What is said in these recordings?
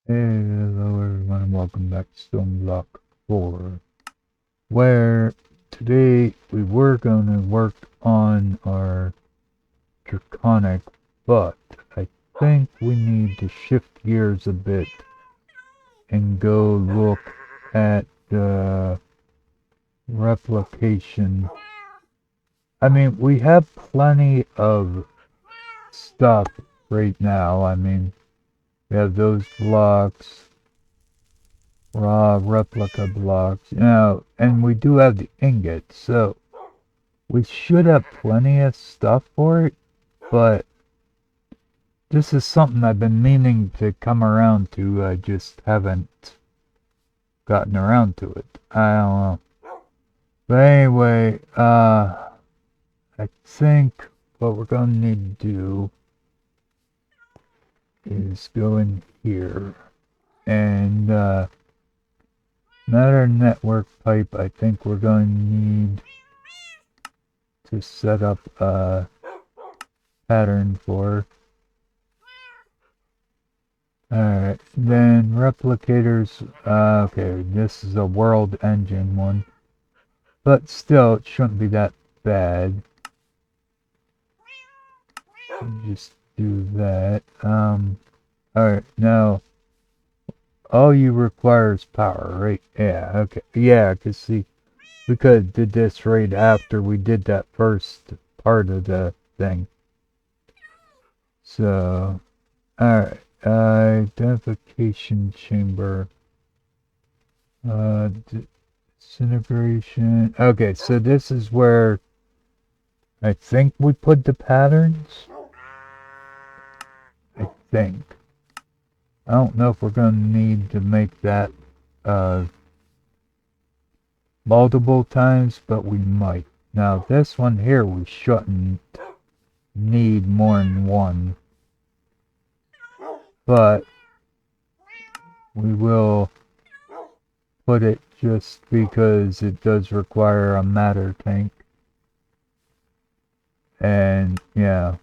Hey, hello everyone, and welcome back to Stoneblock 4, where today we were going to work on our Draconic, but I think we need to shift gears a bit and go look at the replication. I mean, we have plenty of stuff right now. I mean, we have those blocks. Raw replica blocks. And we do have the ingot, so we should have plenty of stuff for it, but this is something I've been meaning to come around to. I just haven't gotten around to it. I don't know. But anyway, I think what we're going to need to do is go in here and, matter network pipe, I think we're going to need to set up a pattern for. Alright, then replicators, okay, this is a world engine one, but still, it shouldn't be that bad. Just do that. Alright, now, all you require is power, right? Yeah, okay, yeah, cause see, we could have did this right after we did that first part of the thing. So, alright, identification chamber. Disintegration. Okay, so this is where I think we put the patterns. I think. I don't know if we're going to need to make that uh, multiple times, but we might. Now, this one here, we shouldn't need more than one. But we will put it just because it does require a matter tank. And yeah,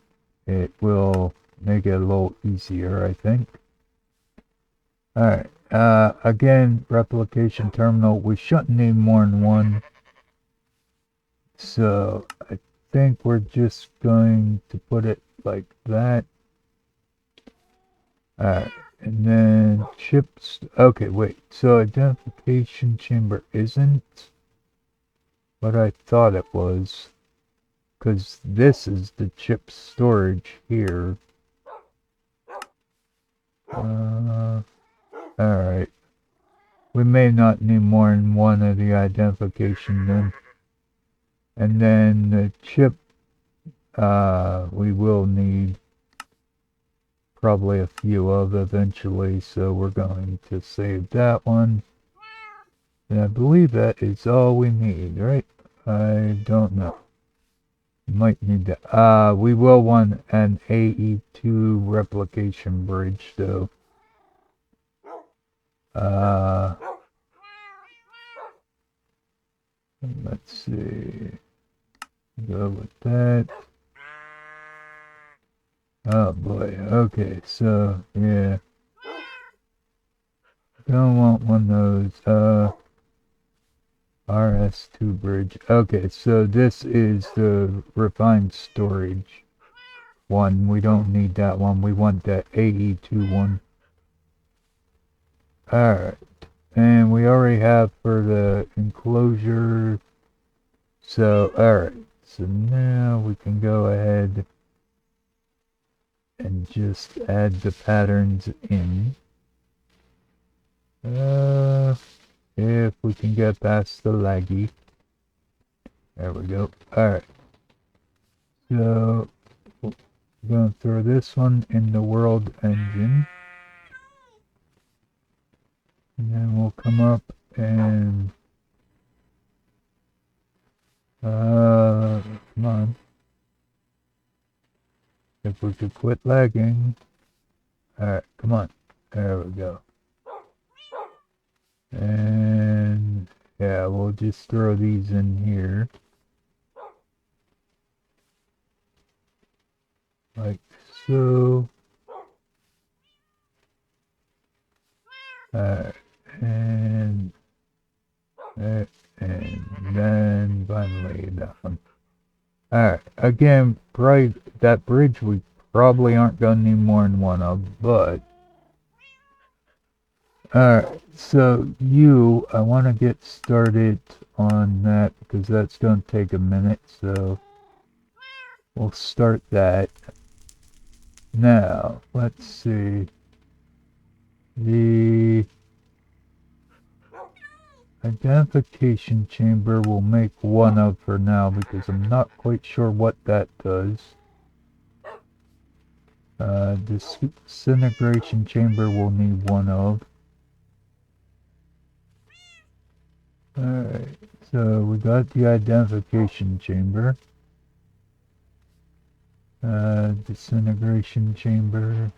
it will make it a little easier, I think. Alright, again, replication terminal. We shouldn't need more than one. So, I think we're just going to put it like that. Alright, and then chips. Okay, wait. So, identification chamber isn't what I thought it was. Because this is the chip storage here. Alright. We may not need more than one of the identification then. And then the chip, we will need probably a few of eventually, so we're going to save that one. And I believe that is all we need, right? I don't know. Might need that. We will want an AE2 replication bridge, though. Let's see. Go with that. Oh boy. Okay, so yeah. Don't want one of those. RS2 bridge. Okay, so this is the refined storage one. We don't need that one. We want that AE2 one. Alright. And we already have for the enclosure. So, alright. So now we can go ahead and just add the patterns in. If we can get past the laggy. There we go. Alright. So, we're going to throw this one in the world engine. And then we'll come up and... come on. If we could quit lagging. Alright, come on. There we go. And yeah, we'll just throw these in here. Like so. Alright, and then finally that one. Alright, again, probably that bridge we probably aren't gonna need more than one of, but alright, so I want to get started on that because that's going to take a minute, so we'll start that. Now, let's see. The identification chamber we'll make one of for now because I'm not quite sure what that does. Disintegration chamber we'll need one of. Alright, so we got the identification chamber. Disintegration chamber.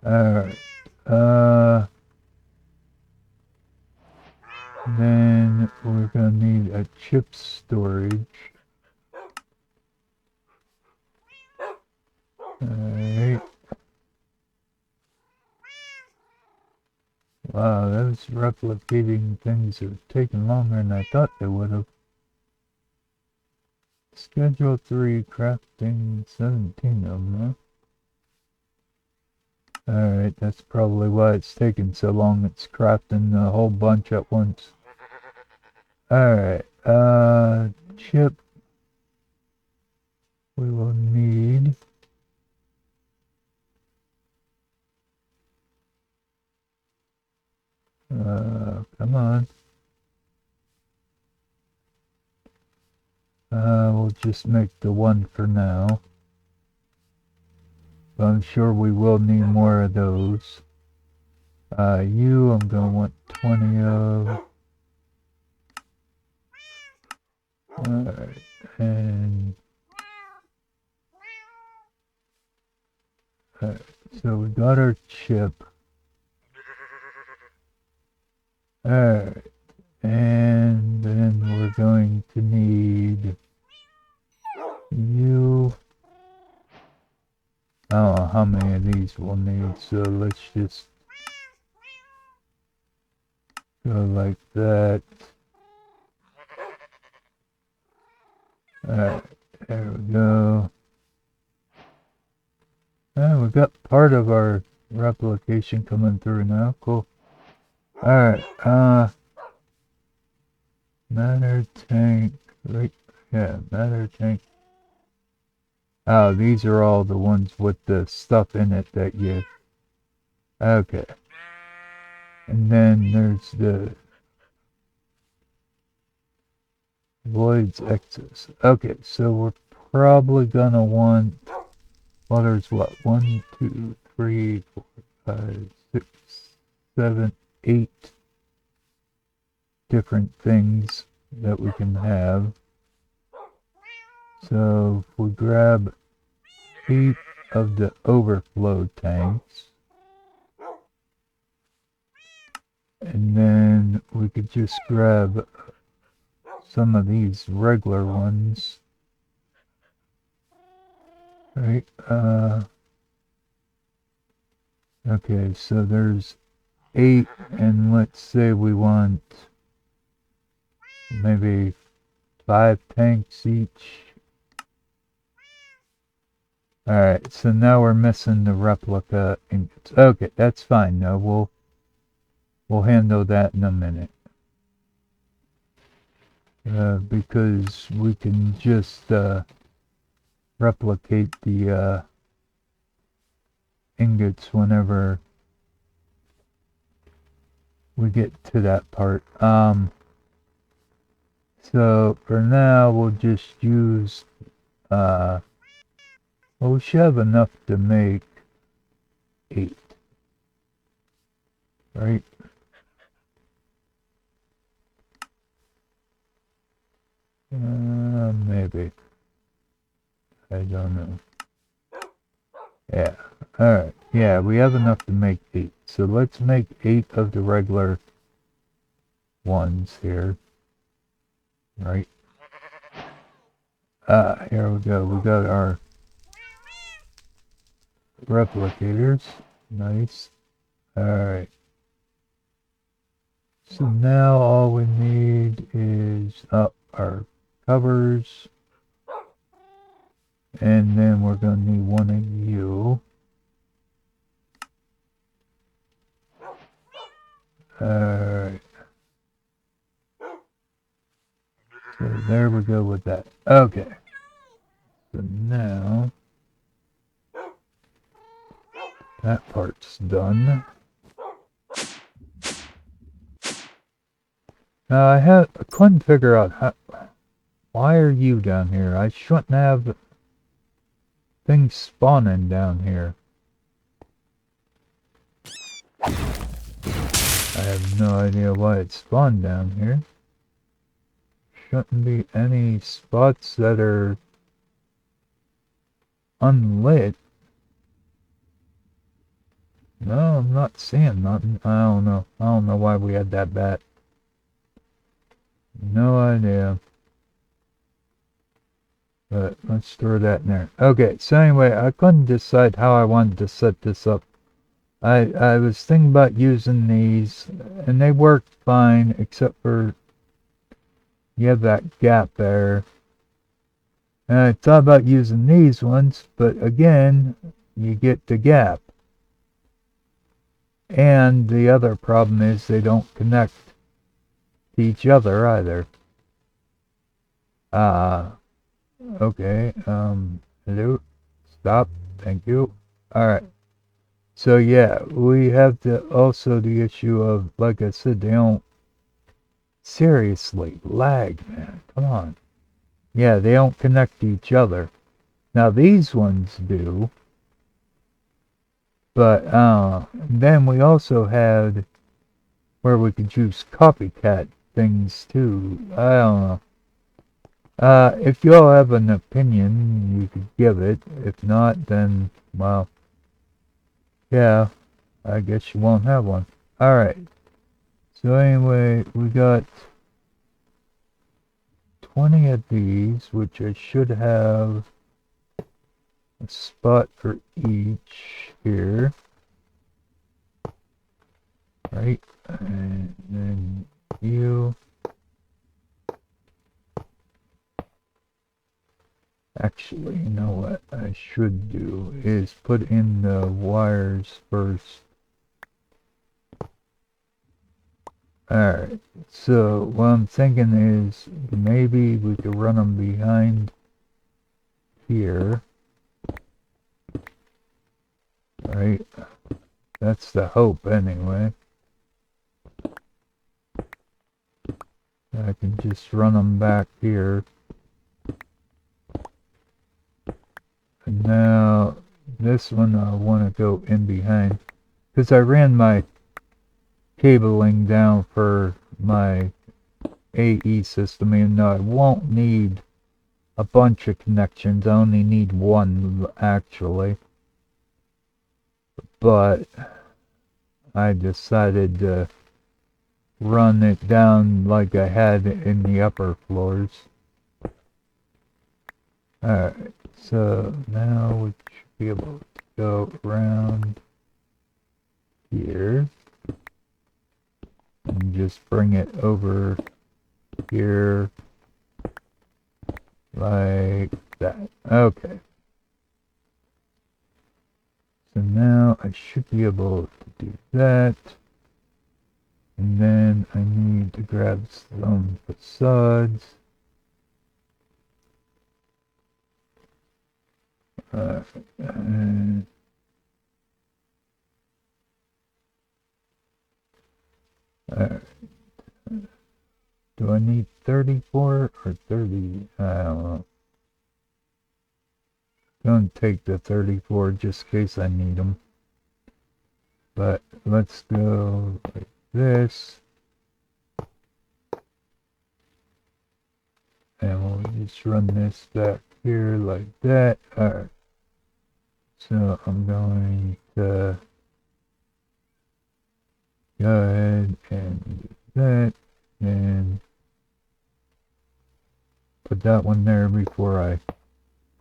Alright. Then we're gonna need a chip storage. Alright. Wow, those replicating things are taking longer than I thought they would have. Schedule 3, crafting 17 of them, huh? Alright, that's probably why it's taking so long. It's crafting a whole bunch at once. Alright, chip. We will need... come on. We'll just make the one for now. But I'm sure we will need more of those. I'm gonna want 20 of. Alright, and... Alright, so we got our chip. Alright, and then we're going to need you. I don't know how many of these we'll need, so let's just go like that. Alright, there we go. We got part of our replication coming through now. Cool. Alright, matter tank, right? Yeah, matter tank. Oh, these are all the ones with the stuff in it that you... Okay. And then there's the... Void's excess. Okay, so we're probably gonna want... Well, there's what? 1, 2, 3, 4, 5, 6, 7, 8 different things that we can have. So if we grab 8 of the overflow tanks, and then we could just grab some of these regular ones. Right, okay, so there's 8, and let's say we want maybe 5 tanks each. Alright, so now we're missing the replica ingots. Okay, that's fine. No, we'll handle that in a minute. Because we can just replicate the ingots whenever we get to that part. So for now we'll just use well, we should have enough to make 8, right? Maybe. I don't know. Yeah. Alright. Yeah, we have enough to make 8. So let's make 8 of the regular ones here. Right. Here we go. We got our replicators. Nice. Alright. So now all we need is our covers. And then we're going to need one of you. Alright. So there we go with that. Okay. So now that part's done. Now I couldn't figure out why are you down here? I shouldn't have things spawning down here. I have no idea why it spawned down here. Shouldn't be any spots that are unlit. No, I'm not seeing nothing. I don't know. I don't know why we had that bat. No idea. But let's throw that in there. Okay, so anyway, I couldn't decide how I wanted to set this up. I was thinking about using these, and they work fine, except for you have that gap there. And I thought about using these ones, but again, you get the gap. And the other problem is they don't connect to each other either. Okay, hello, stop, thank you. Alright, so yeah, we have also the issue of, like I said, they don't, seriously, lag, man, come on. Yeah, they don't connect to each other. Now these ones do. But then we also had where we could use copycat things too. I don't know. If you all have an opinion, you could give it. If not, then, well, yeah, I guess you won't have one. Alright. So anyway, we got 20 of these, which I should have a spot for each here. Right, and then you. Actually, you know what I should do is put in the wires first. Alright, so what I'm thinking is maybe we could run them behind here. Right, that's the hope anyway. I can just run them back here. And now this one I want to go in behind because I ran my cabling down for my AE system, even though I won't need a bunch of connections. I only need one actually, but I decided to run it down like I had in the upper floors. Alright, so now we should be able to go around here and just bring it over here like that. Okay. So now I should be able to do that. And then I need to grab some facades. And do I need 34 or 30? I don't know. Gonna take the 34 just in case I need them. But let's go like this. And we'll just run this back here like that. Alright. So I'm going to go ahead and do that. And put that one there before I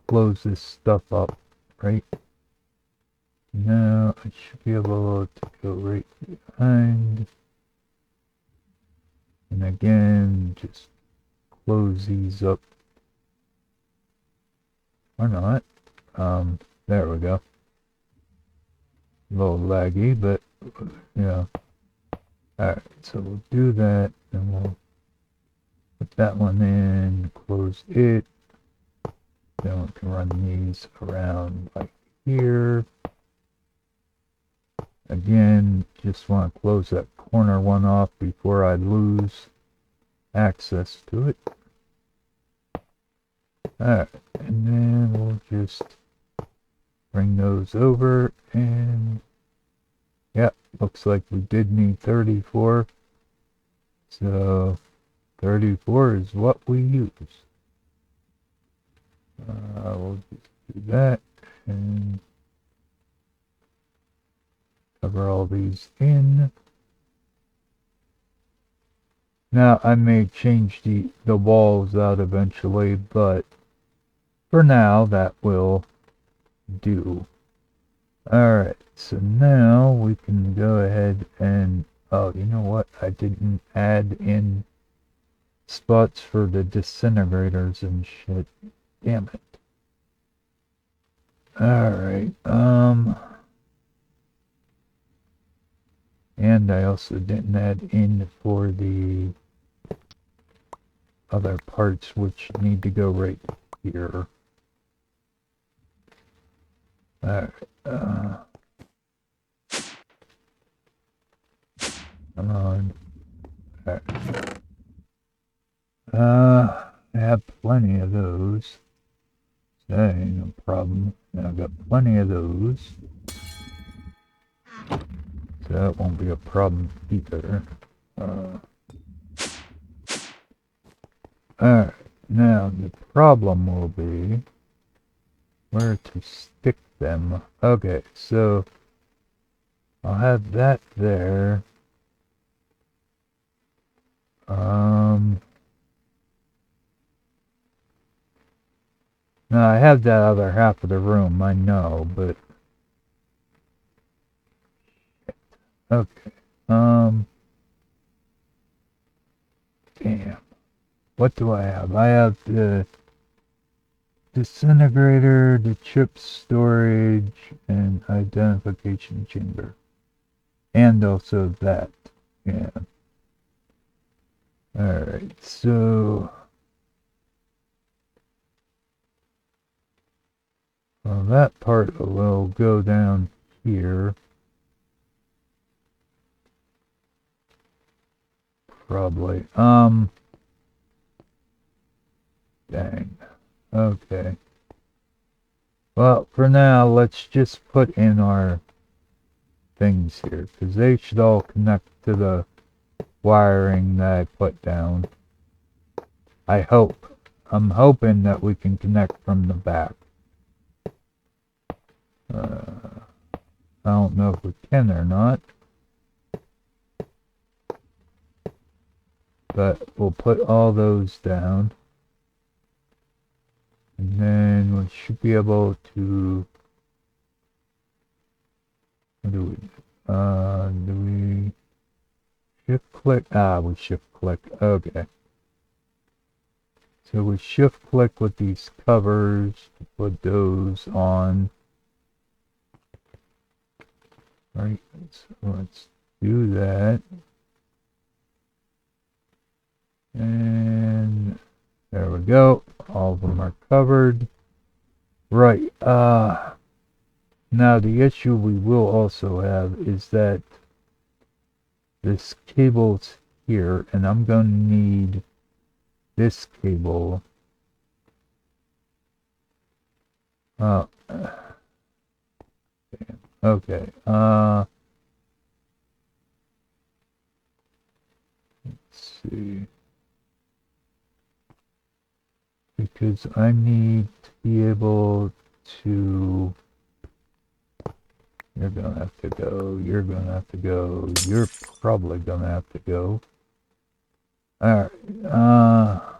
close this stuff up, right? Now I should be able to go right behind And again, just close these up. Or not. There we go. A little laggy, but, yeah. Alright, so we'll do that, and we'll put that one in, close it. Then we can run these around like here. Again, just want to close that corner one off before I lose access to it. Alright, and then we'll just bring those over, and yeah, looks like we did need 34. So 34 is what we use. We'll just do that and cover all these in. Now I may change the walls out eventually, but for now that will do. Alright, so now we can go ahead and, oh, you know what? I didn't add in spots for the disintegrators and shit. Damn it. Alright, and I also didn't add in for the other parts which need to go right here. Alright, come on. Alright. I have plenty of those. So that ain't no problem. And I've got plenty of those. So that won't be a problem either. Alright, now the problem will be where to stick them. Okay, so I'll have that there. Now I have that other half of the room, I know, but okay. Damn. What do I have? I have the disintegrator, the chip storage, and identification chamber. And also that. Yeah. Alright, so well, that part will go down here. Probably. Dang. Okay. Well, for now, let's just put in our things here, because they should all connect to the wiring that I put down. I hope. I'm hoping that we can connect from the back. I don't know if we can or not. But we'll put all those down. And then we should be able to... What do we shift click? We shift click. Okay. So we shift click with these covers to put those on. Right, so let's do that. And there we go. All of them are covered. Right. Now the issue we will also have is that this cable's here, and I'm going to need this cable. Okay. Let's see. Because I need to be able to... You're gonna have to go, you're gonna have to go, you're probably gonna have to go. Alright, now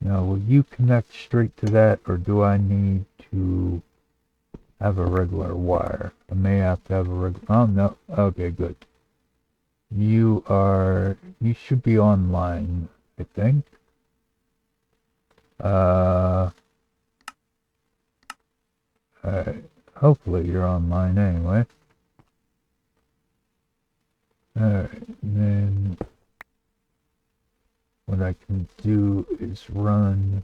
will you connect straight to that, or do I need to have a regular wire? I may have to have a regular, oh no, okay, good. you should be online, I think. Alright. Hopefully you're online anyway. Alright, then what I can do is run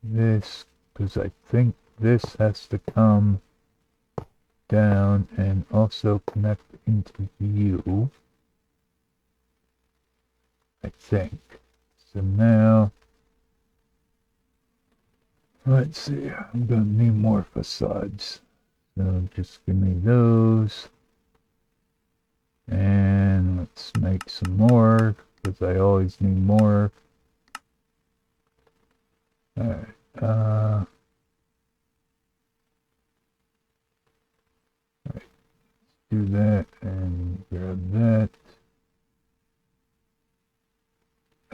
this, because I think this has to come down and also connect into you. I think. So now, let's see, I'm gonna need more facades. So just give me those. And let's make some more, because I always need more. Alright, do that and grab that.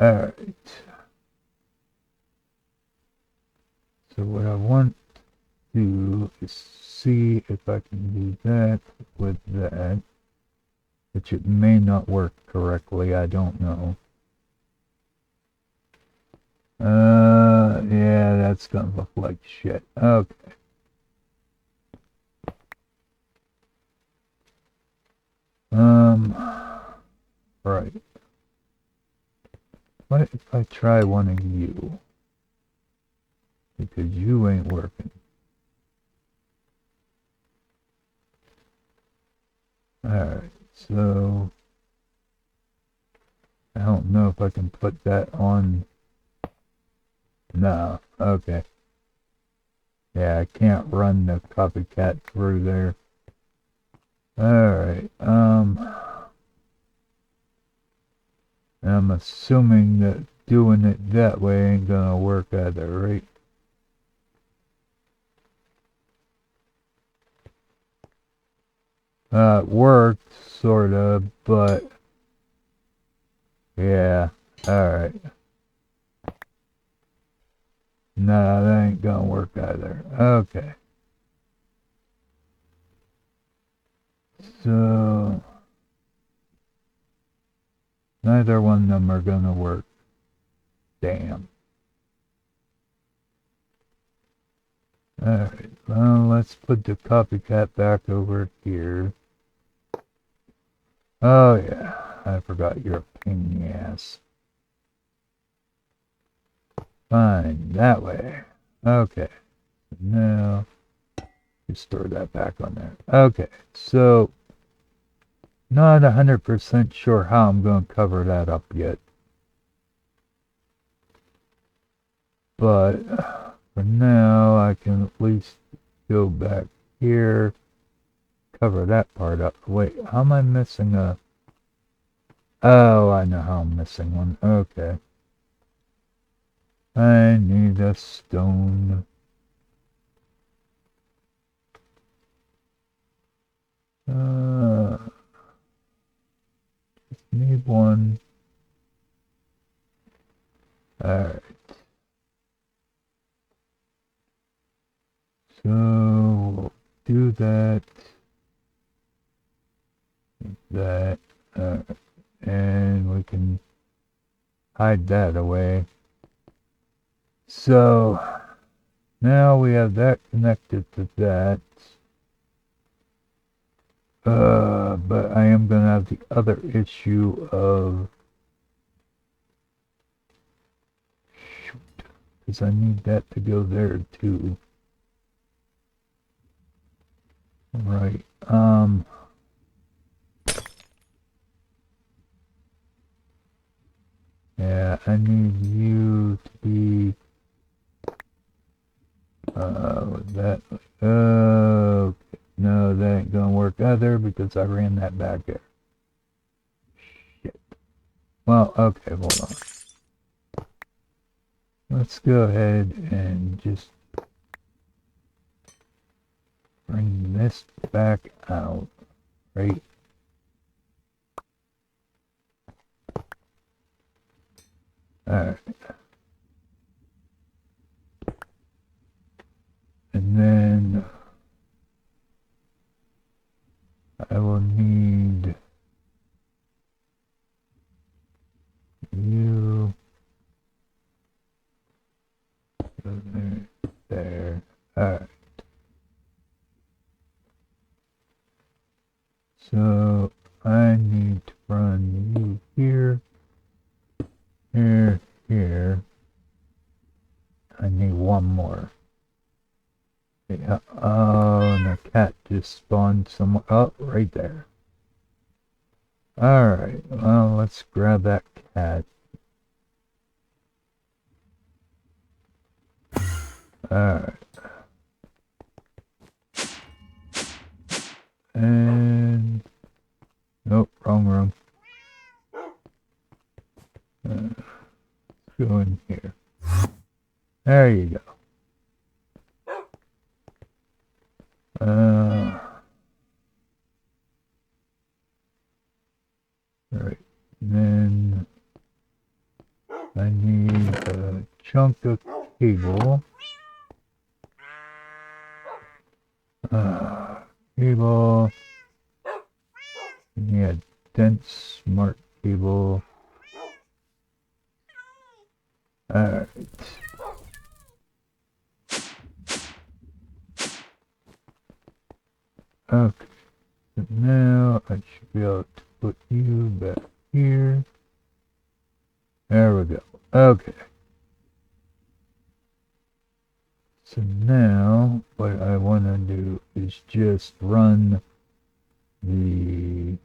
Alright. So what I want to do is see if I can do that with that. Which it may not work correctly, I don't know. Yeah, that's gonna look like shit. Okay. Right. What if I try one of you? Because you ain't working. Alright, so I don't know if I can put that on. No, okay. Yeah, I can't run the copycat through there. Alright, I'm assuming that doing it that way ain't gonna work either, right? It worked, sorta, but yeah, alright. No, that ain't gonna work either. Okay. So, neither one of them are gonna work. Damn. Alright, well, let's put the copycat back over here. Oh yeah, I forgot you're a pain in the ass. Fine, that way. Okay, now, just throw that back on there. Okay, so, not 100% sure how I'm going to cover that up yet. But, for now, I can at least go back here, cover that part up. Wait, how am I missing a... Oh, I know how I'm missing one. Okay. I need a stone. Just need one. Alright. So, we'll do that. That. And we can hide that away. So, now we have that connected to that. But I am going to have the other issue of... Shoot. Because I need that to go there too. Right. Yeah, I need you to be... that... Okay. No, that ain't gonna work either because I ran that back there. Shit. Well, okay, hold on. Let's go ahead and just bring this back out, right? Alright. And then I will need So I need to run you here, here, here. I need one more. Yeah. Oh, and a cat just spawned somewhere. Oh, right there. Alright, well, let's grab that cat. Alright. And... Nope, wrong room. Let's go in here. There you go. Right. Then I need a chunk of cable. Cable. Yeah, dense smart cable. Alright. Okay. So now I should be able to put you back here. There we go. Okay. So now what I want to do is just run the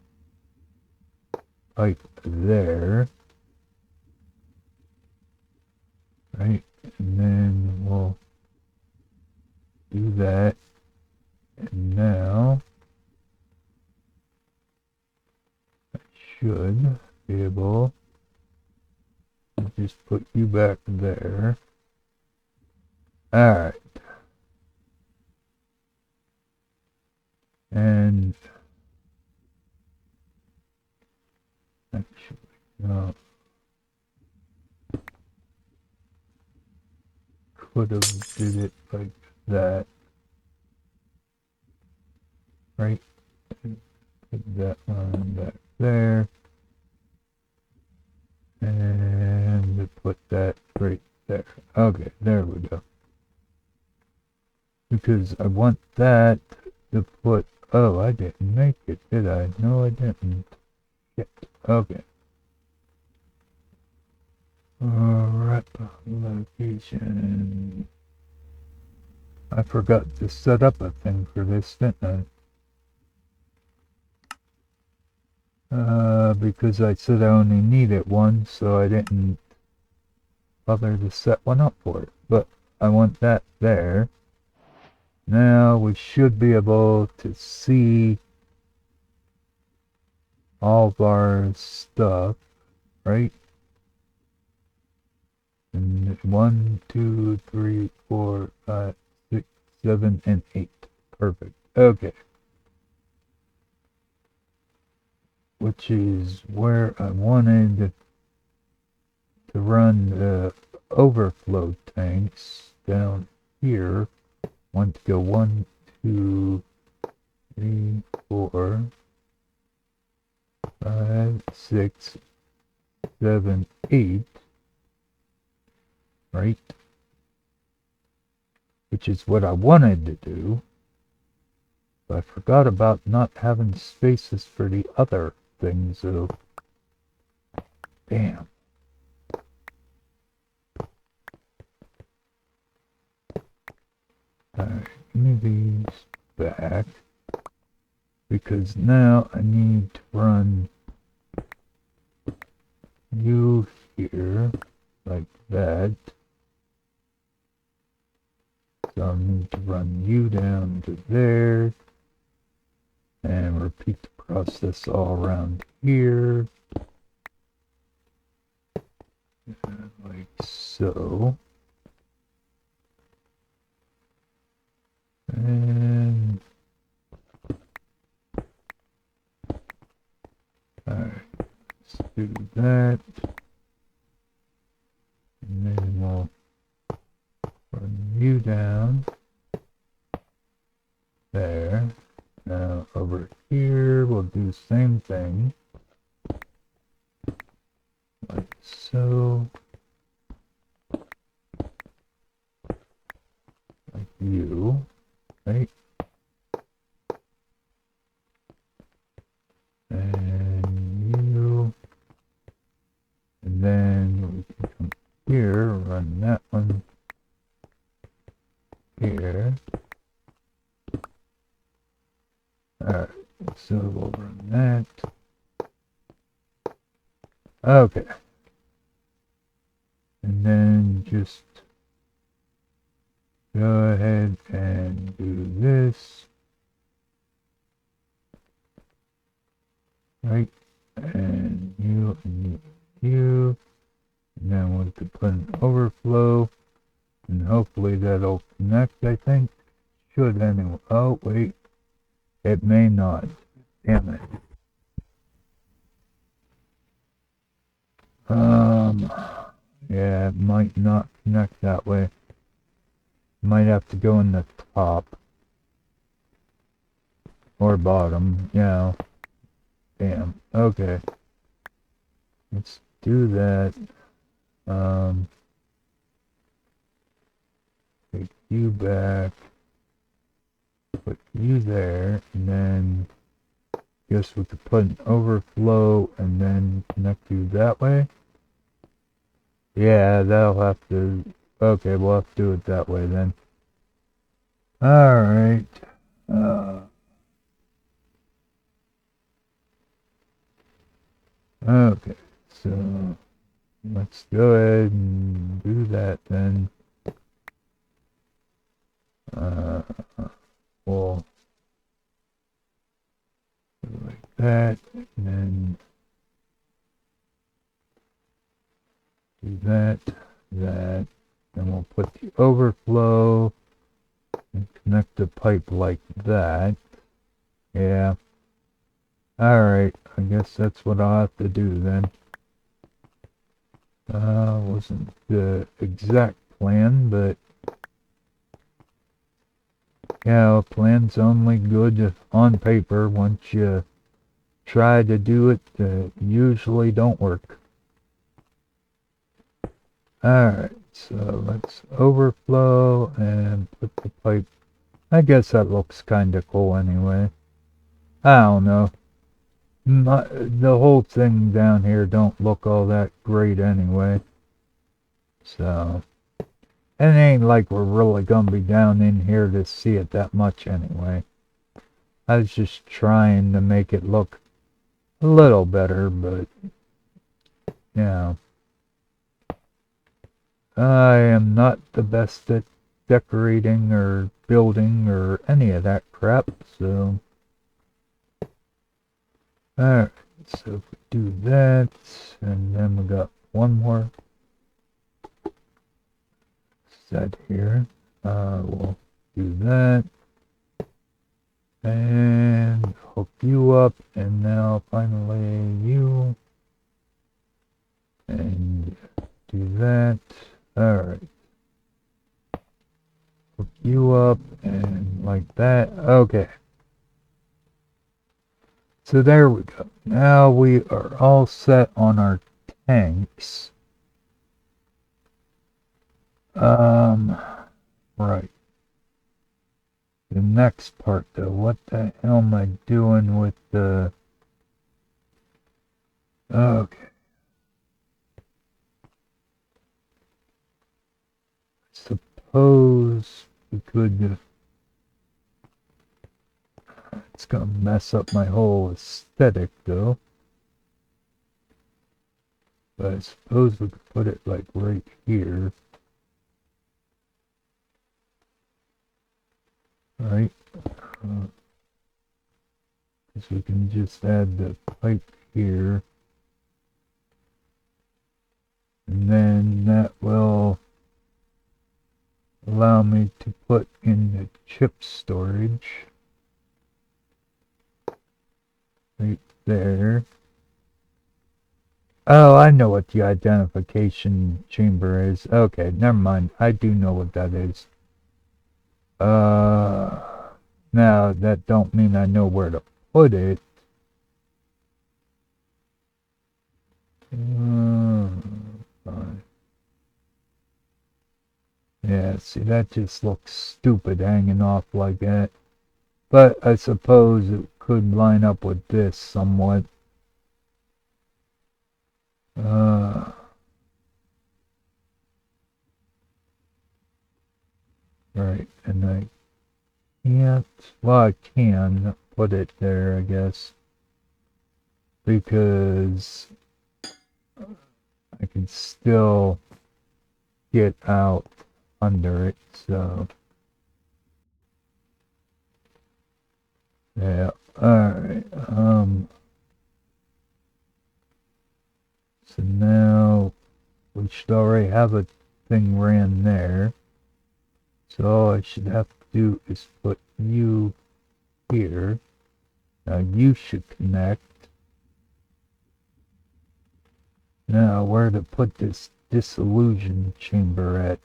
pipe there. Right? And then we'll do that. And now I should be able to just put you back there. Alright. And actually, no. Could have did it like that. Right? Put that one back there. And put that right there. Okay, there we go. Because I want that to put... Oh, I didn't make it, did I? No, I didn't. Shit. Okay. Replication. I forgot to set up a thing for this, didn't I? Because I said I only needed one, so I didn't bother to set one up for it. But I want that there. Now we should be able to see all of our stuff, right? And 1, 2, 3, 4, 5, 6, 7, and 8. Perfect. Okay. Which is where I wanted to run the overflow tanks down here. Want to go 1, 2, 3, 4, 5, 6, 7, 8. Right? Which is what I wanted to do. But I forgot about not having spaces for the other things, so... Damn. Alright, give me these back. Because now I need to run you here, like that. So I need to run you down to there. And repeat the process all around here. Like so. And alright, let's do that. And then we'll run you down there. Now over here we'll do the same thing. Like so. Like you. Right? So we'll run that. Okay. And then just go ahead and do this. Right. And you, and you, and you. And then we'll put an overflow. And hopefully that'll connect, I think. Should anyway. Oh, wait. It may not. Damn it. Yeah, it might not connect that way. Might have to go in the top. Or bottom, yeah. Damn. Okay. Let's do that. Take you back. Put you there, and then guess we could put an overflow and then connect you that way. Yeah, that'll have to. Okay, we'll have to do it that way then. Alright. Okay, so let's go ahead and do that then. We'll do like that, and then do that, then we'll put the overflow and connect the pipe like that. Yeah. Alright, I guess that's what I'll have to do then. Wasn't the exact plan, but yeah, a plan's only good on paper. Once you try to do it, usually don't work. Alright, so let's overflow and put the pipe. I guess that looks kinda cool anyway. I don't know. The whole thing down here don't look all that great anyway. So, and it ain't like we're really gonna be down in here to see it that much anyway. I was just trying to make it look a little better, but, you know. I am not the best at decorating or building or any of that crap, so. Alright, so if we do that, and then we got one more set here. We'll do that. And hook you up, and now finally you. And do that. Alright. Hook you up, and like that. Okay. So there we go. Now we are all set on our tanks. Right. The next part though, what the hell am I doing with the... Okay. Suppose we could... It's gonna mess up my whole aesthetic though. But I suppose we could put it like right here. Right? Because we can just add the pipe here. And then that will allow me to put in the chip storage. Right there. Oh, I know what the identification chamber is. Okay, never mind. I do know what that is. Now that don't mean I know where to put it. Fine. Yeah, see, that just looks stupid hanging off like that. But I suppose it could line up with this somewhat. Right, and I can't, well, I can put it there, I guess. Because I can still get out under it, so yeah. Alright, so now we should already have a thing ran there. So all I should have to do is put you here. Now you should connect. Now where to put this dissolution chamber at?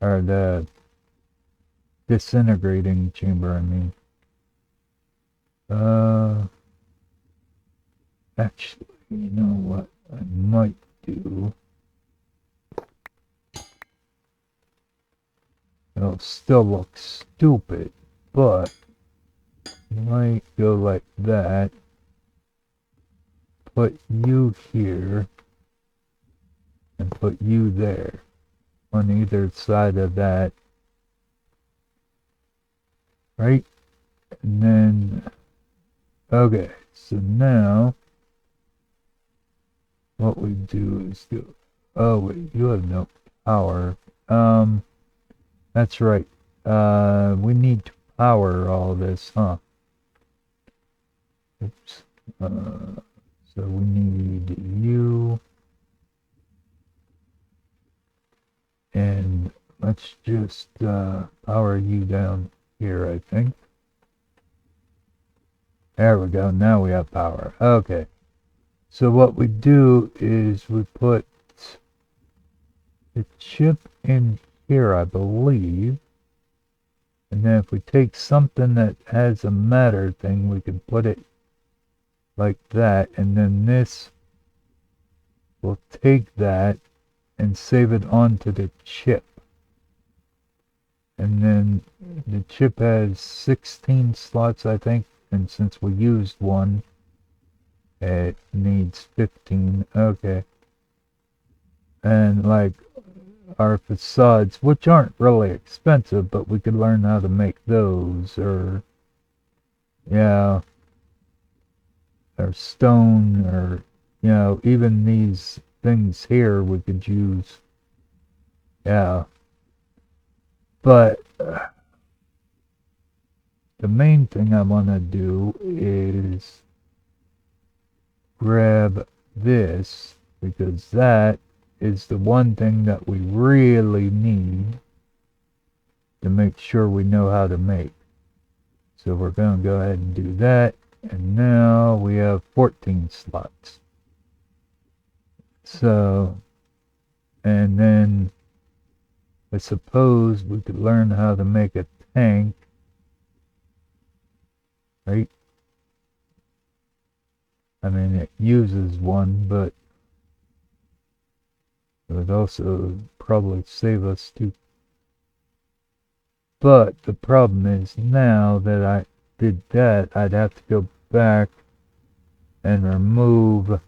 Or the disintegrating chamber, I mean. Actually, you know what I might do? It'll still look stupid, but might go like that. Put you here and put you there on either side of that. Right? And then, okay, so now what we do is do, oh wait, you have no power. That's right. We need to power all this, huh? Oops. So we need you. And let's just power you down here, I think. There we go. Now we have power. Okay. So what we do is we put the chip in here, I believe. And then if we take something that has a matter thing, we can put it like that. And then this will take that and save it onto the chip. And then the chip has 16 slots, I think. And since we used one, it needs 15. Okay. And like our facades, which aren't really expensive, but we could learn how to make those, or yeah, or stone, or you know, even these things here we could use. Yeah. But the main thing I want to do is grab this, because that is the one thing that we really need to make sure we know how to make. So we're going to go ahead and do that. And now we have 14 slots. So, and then I suppose we could learn how to make a tank. Right? I mean, it uses one, but it would also probably save us too. But the problem is now that I did that, I'd have to go back and remove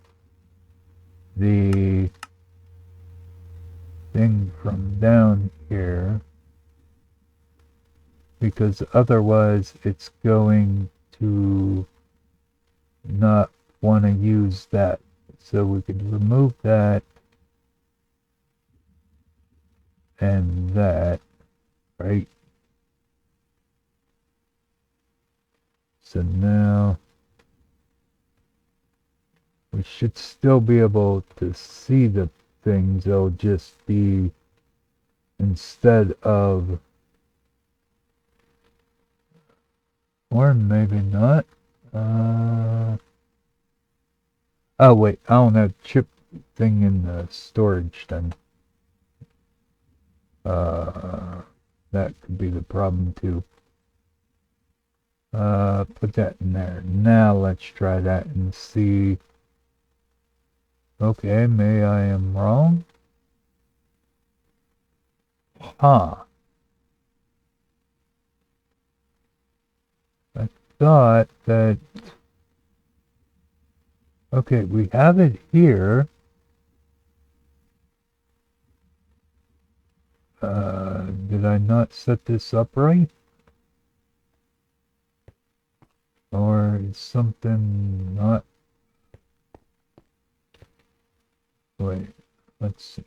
the thing from down here, because otherwise it's going to not want to use that. So we could remove that and that, right? So now we should still be able to see the things. They'll just be, instead of, or maybe not. Oh wait, I don't have chip thing in the storage then. That could be the problem too. Put that in there. Now let's try that and see. Okay, maybe I am wrong. Huh. I thought that... Okay, we have it here. Did I not set this up right? Or is something not... Wait, let's see.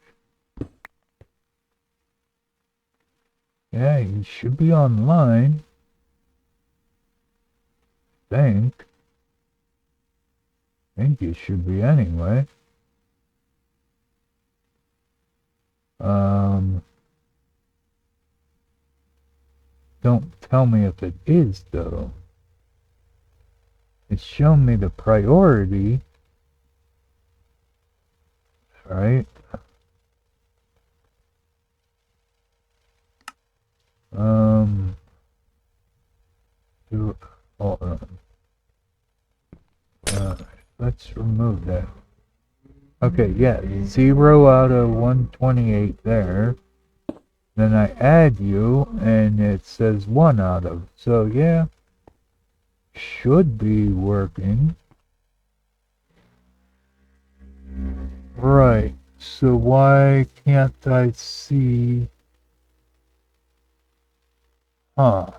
Yeah, you should be online. I think you should be anyway. Don't tell me if it is, though. It's shown me the priority. Right? Hold on. Let's remove that. Okay, yeah, 0 out of 128 there. Then I add you, and it says 1 out of. So, yeah, should be working. Right, so why can't I see... Huh.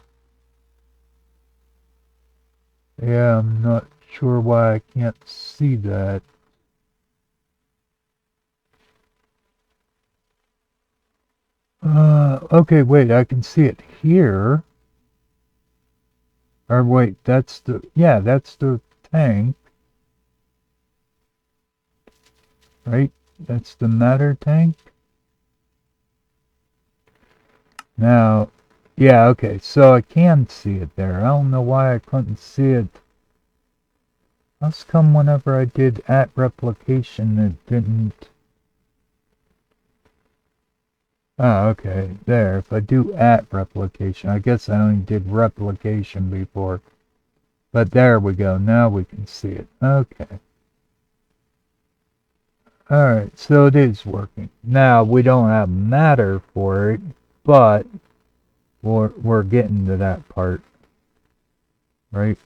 Yeah, I'm not sure why I can't see that. Okay, wait, I can see it here. Or wait, that's the... Yeah, that's the tank. Right? That's the matter tank. Now, yeah, okay, so I can see it there. I don't know why I couldn't see it. How's come whenever I did at replication it didn't... Oh, okay, there. If I do at replication, I guess I only did replication before. But there we go, now we can see it. Okay. Alright, so it is working. Now, we don't have matter for it, but we're getting to that part. Right?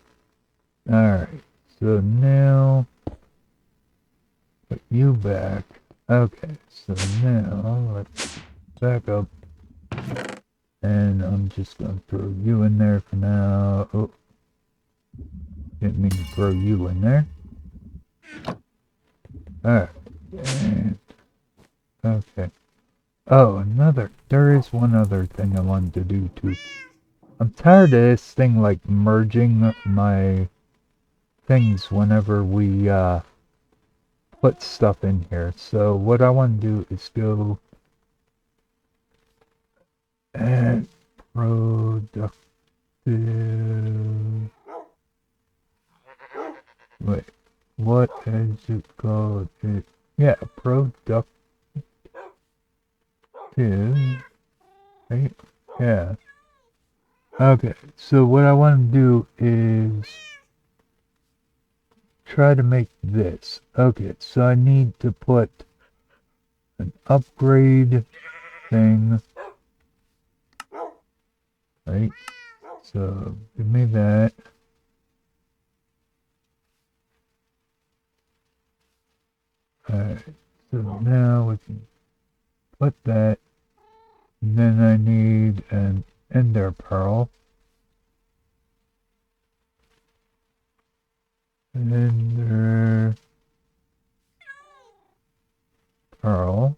Alright, so now, put you back. Okay, so now, let's back up. And I'm just going to throw you in there for now. Oh, didn't mean to throw you in there. Alright. And, okay. Oh, there is one other thing I wanted to do too. I'm tired of this thing like merging my things whenever we put stuff in here. So what I want to do is go and productive. Wait, what is it called? Yeah, productive. Right? Yeah. Okay, so what I want to do is try to make this. Okay, so I need to put an upgrade thing. Right? So give me that. Alright, so now we can put that. And then I need an ender pearl. Ender pearl.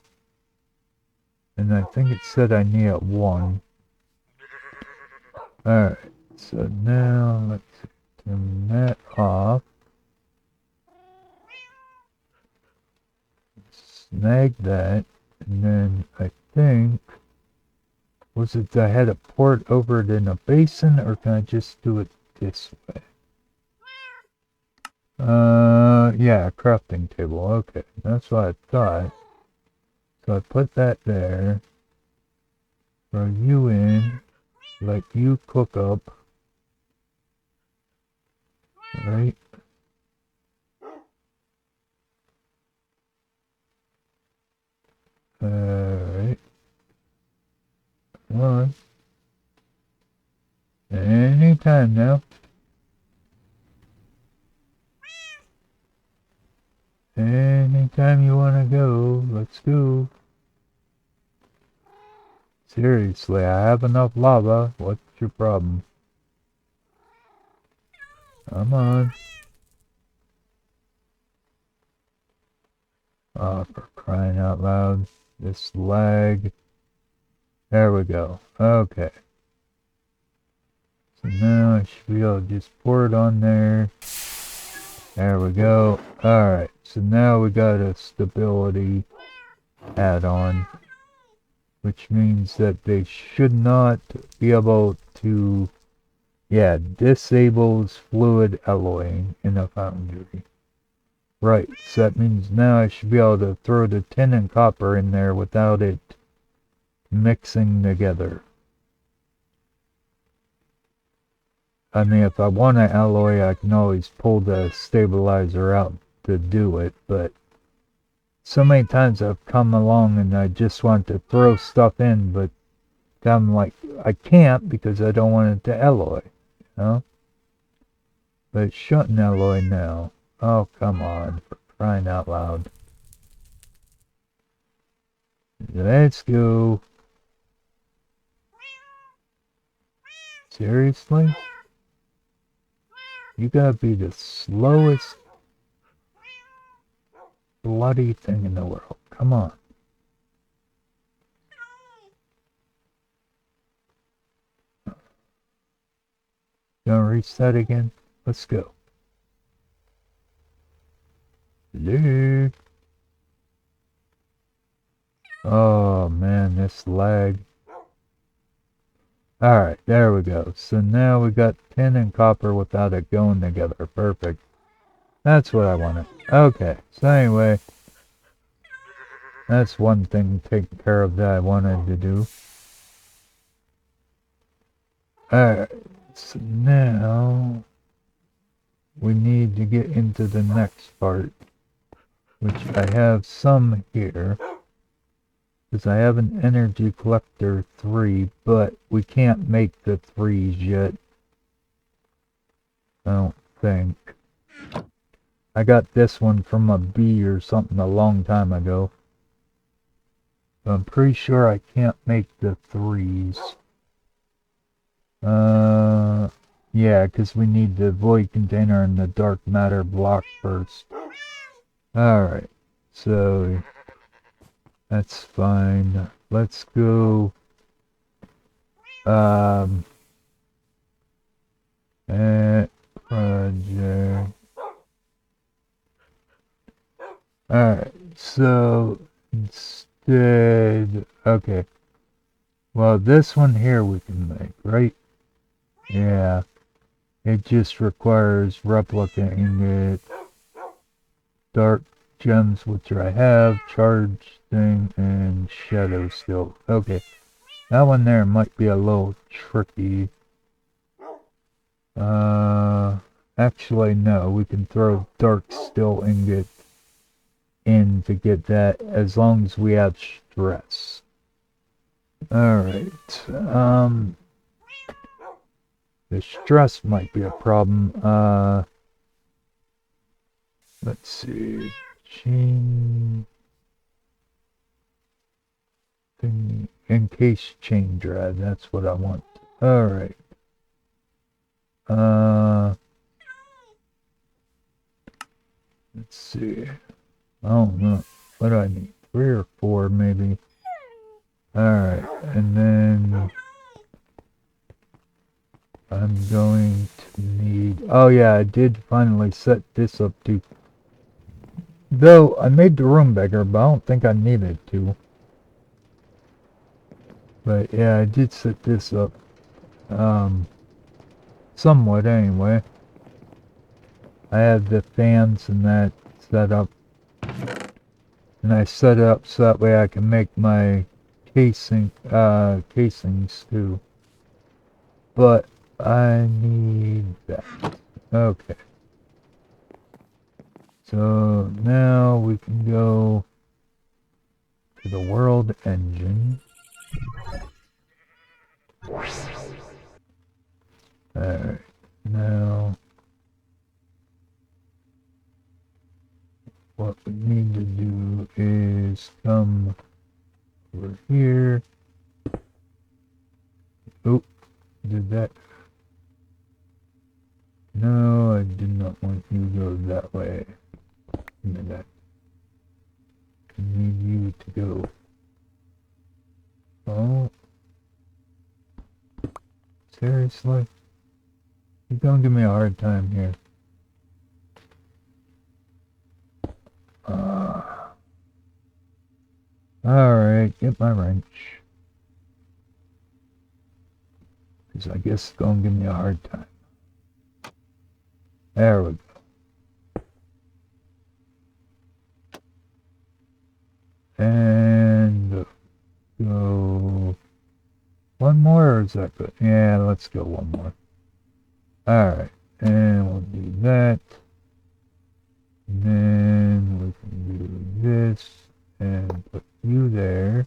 And I think it said I need a 1. Alright, so now let's turn that off. Snag that. And then I think... Was it I had to pour it over it in a basin, or can I just do it this way? Yeah, crafting table. Okay, that's what I thought. So I put that there. Throw you in. Let you cook up. Right? Alright. Come on. Anytime now. Anytime you wanna go, let's go. Seriously, I have enough lava. What's your problem? Come on. Oh, for crying out loud. This lag. There we go. Okay. So now I should be able to just pour it on there. There we go. Alright, so now we got a stability add-on, which means that they should not be able to, yeah, disables fluid alloying in a foundry. Right, so that means now I should be able to throw the tin and copper in there without it mixing together. I mean, if I want to alloy, I can always pull the stabilizer out to do it, but so many times I've come along and I just want to throw stuff in, but I'm like, I can't because I don't want it to alloy, you know? But it shouldn't alloy now. Oh, come on, for crying out loud. Let's go. Seriously? You gotta be the slowest bloody thing in the world. Come on. Gonna reset again? Let's go. Hello? Oh man, this lag. Alright, there we go. So now we got tin and copper without it going together. Perfect. That's what I wanted. Okay, so anyway, that's one thing taken care of that I wanted to do. Alright, so now we need to get into the next part, which I have some here. Because I have an energy collector 3, but we can't make the 3s yet. I don't think. I got this one from a bee or something a long time ago. But I'm pretty sure I can't make the 3s. Yeah, because we need the void container and the dark matter block first. Alright, so that's fine. Let's go. Project. Alright, so instead, okay. Well, this one here we can make, right? Yeah. It just requires replicating it. Dark gems, which I have, charge thing, and shadow steel. Okay. That one there might be a little tricky. Actually, no. We can throw dark steel ingot in to get that as long as we have stress. Alright. The stress might be a problem. Let's see. Chain thing. Encased chain drive. That's what I want. Alright. Let's see. I don't know. What do I need? 3 or 4 maybe. Alright. And then I'm going to need... Oh yeah, I did finally set this up too. Though, I made the room bigger, but I don't think I needed to. But yeah, I did set this up. Somewhat anyway. I had the fans and that set up. And I set it up so that way I can make my casings too. But I need that. Okay. So now we can go to the world engine. Alright, now what we need to do is come over here. Oh, did that. No, I did not want you to go that way. Give me that. I need you to go. Oh. Seriously? You're gonna give me a hard time here. Alright, get my wrench. Because I guess it's gonna give me a hard time. There we go. And go one more, or is that good? Yeah, let's go one more. Alright, and we'll do that. And then we can do this and put you there.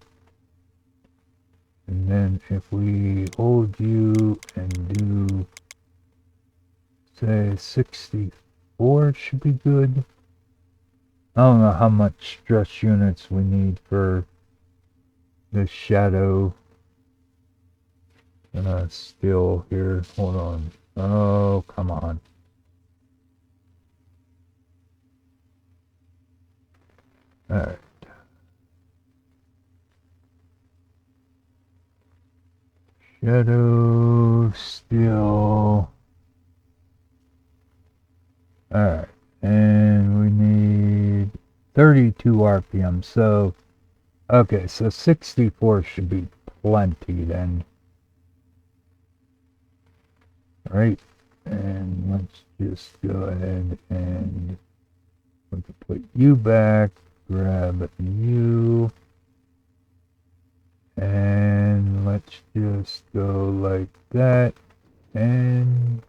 And then if we hold you and do, say, 64 should be good. I don't know how much stress units we need for this shadow. Still here. Hold on. Oh, come on. Alright. Shadow still. Alright. And we need 32 RPM. So, okay, so 64 should be plenty then. Right? And let's just go ahead and we can put you back, grab you, and let's just go like that, and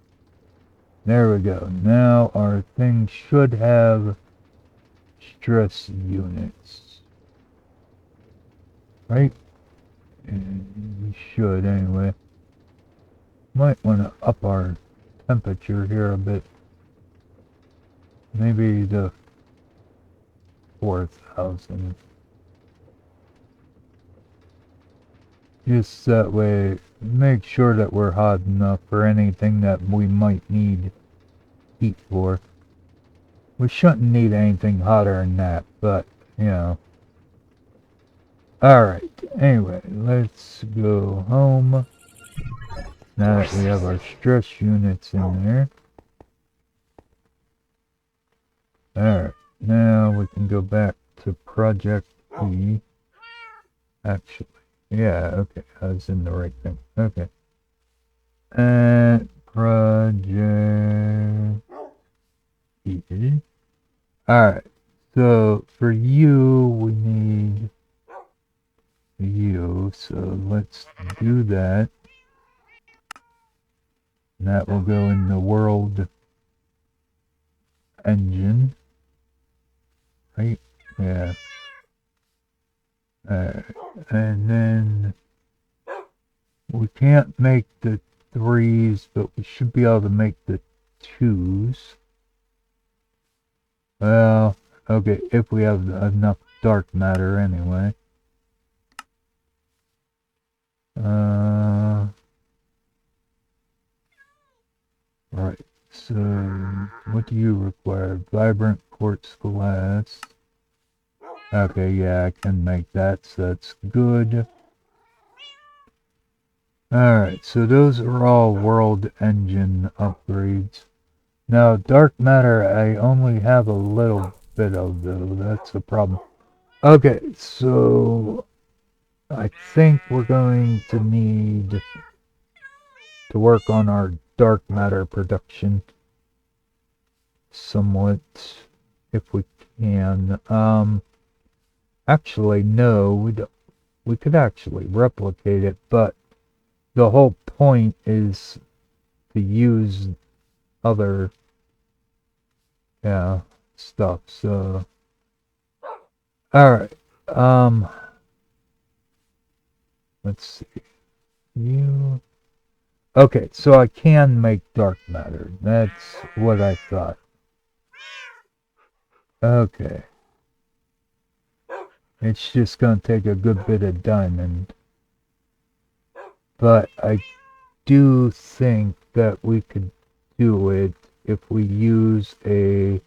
there we go. Now our thing should have stress units, right? And we should anyway. Might want to up our temperature here a bit. Maybe the 4,000. Just that way, make sure that we're hot enough for anything that we might need heat for. We shouldn't need anything hotter than that, but, you know. Alright, anyway, let's go home. Now that we have our stress units in there. Alright, now we can go back to Project E. Actually, yeah, okay, I was in the right thing. Okay. And Project E. Alright, so for you, we need you, so let's do that. And that will go in the world engine. Right? Yeah. And then we can't make the 3s, but we should be able to make the 2s. Well, okay, if we have enough dark matter anyway. Right, so what do you require? Vibrant quartz glass. Okay, yeah, I can make that, so that's good. Alright, so those are all world engine upgrades. Now, dark matter, I only have a little bit of, though. That's a problem. Okay, so I think we're going to need to work on our dark matter production somewhat, if we can. Actually, no, we could actually replicate it, but the whole point is to use other stuff. So alright, let's see, you, okay, so I can make dark matter. That's what I thought. Okay, it's just gonna take a good bit of diamond, but I do think that we could do it if we use a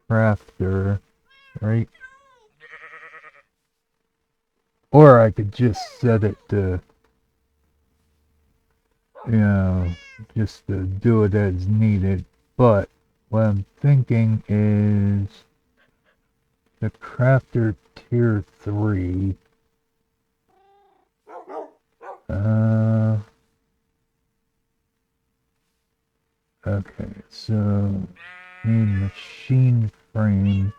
crafter, right? Or I could just set it to, you know, just to do it as needed. But what I'm thinking is the crafter tier 3. Okay, so need machine frame.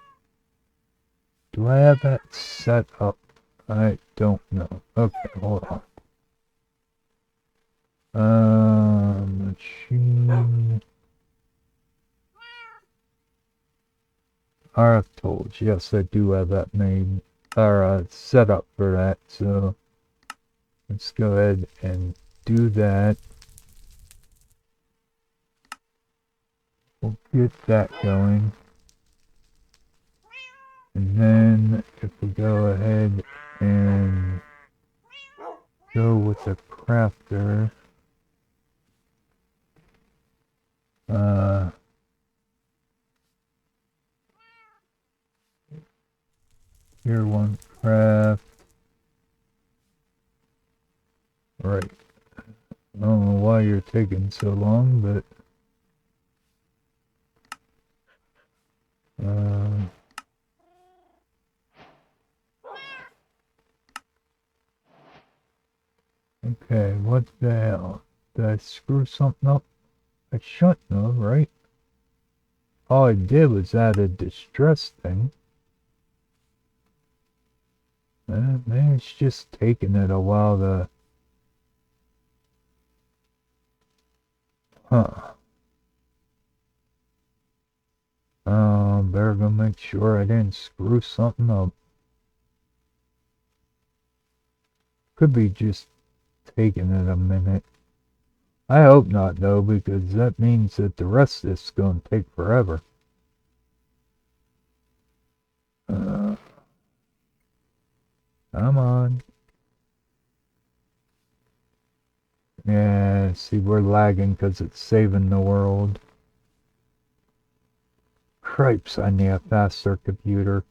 Do I have that set up? I don't know. Okay, hold on. Machine. RF tools. Yes, I do have that made, or set up for that. So let's go ahead and do that. We'll get that going. And then if we go ahead and go with the crafter, tier 1 craft. Right. I don't know why you're taking so long, but okay, what the hell? Did I screw something up? I shouldn't have, right? All I did was add a distress thing. Man, it's just taking it a while to... Huh. Better go make sure I didn't screw something up. Could be just taking it a minute. I hope not, though, because that means that the rest of this is going to take forever. Come on. Yeah, see, we're lagging because it's saving the world. Cripes, I need a faster computer.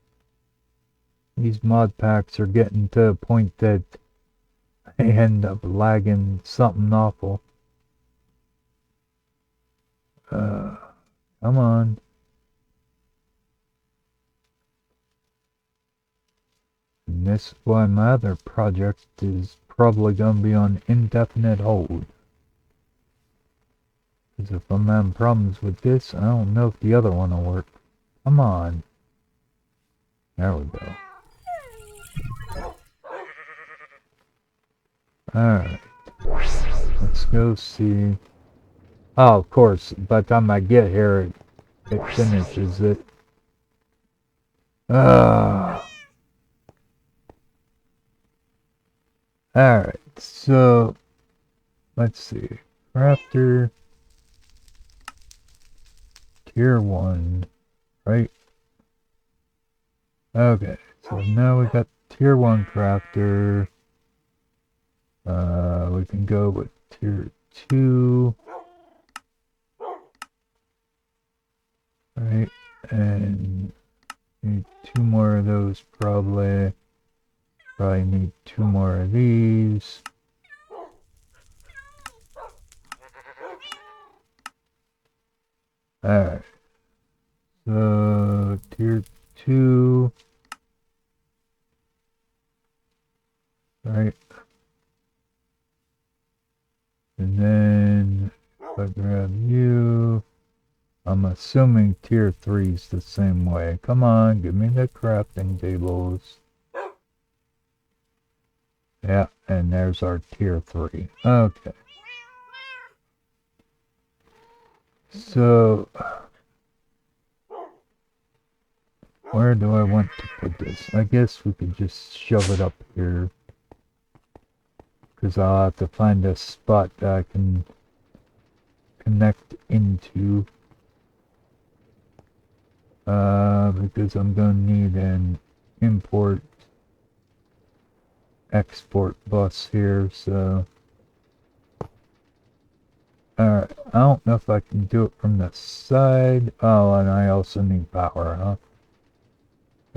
These mod packs are getting to a point that I end up lagging something awful. Come on. And this is why my other project is probably going to be on indefinite hold. Because if I'm having problems with this, I don't know if the other one will work. Come on. There we go. Alright. Let's go see. Oh, of course, by the time I get here, it finishes it. Alright, so let's see. Crafter tier 1, right? Okay, so now we got tier 1 crafter. We can go with tier 2. Right, and need 2 more of those probably. Probably need 2 more of these. Alright. So tier 2. Right. And then if I grab you, I'm assuming tier 3 is the same way. Come on, give me the crafting tables. Yeah, and there's our tier 3. Okay. So, where do I want to put this? I guess we could just shove it up here. Because I'll have to find a spot that I can connect into. Because I'm going to need an import export bus here, so alright, I don't know if I can do it from the side. Oh, and I also need power, huh?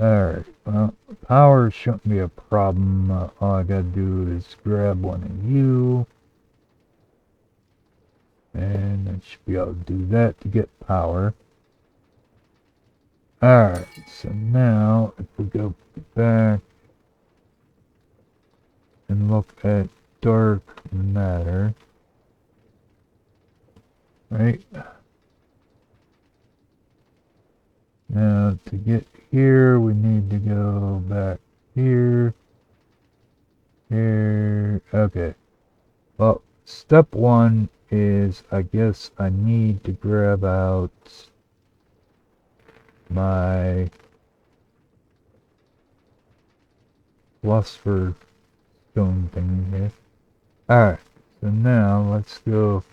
Alright, well, power shouldn't be a problem. All I gotta do is grab one of you. And I should be able to do that to get power. Alright, so now if we go back and look at dark matter, right? Now to get here, we need to go back here, here. Okay. Well, step one is, I guess I need to grab out my philosopher stone thing here. Alright, so now let's go.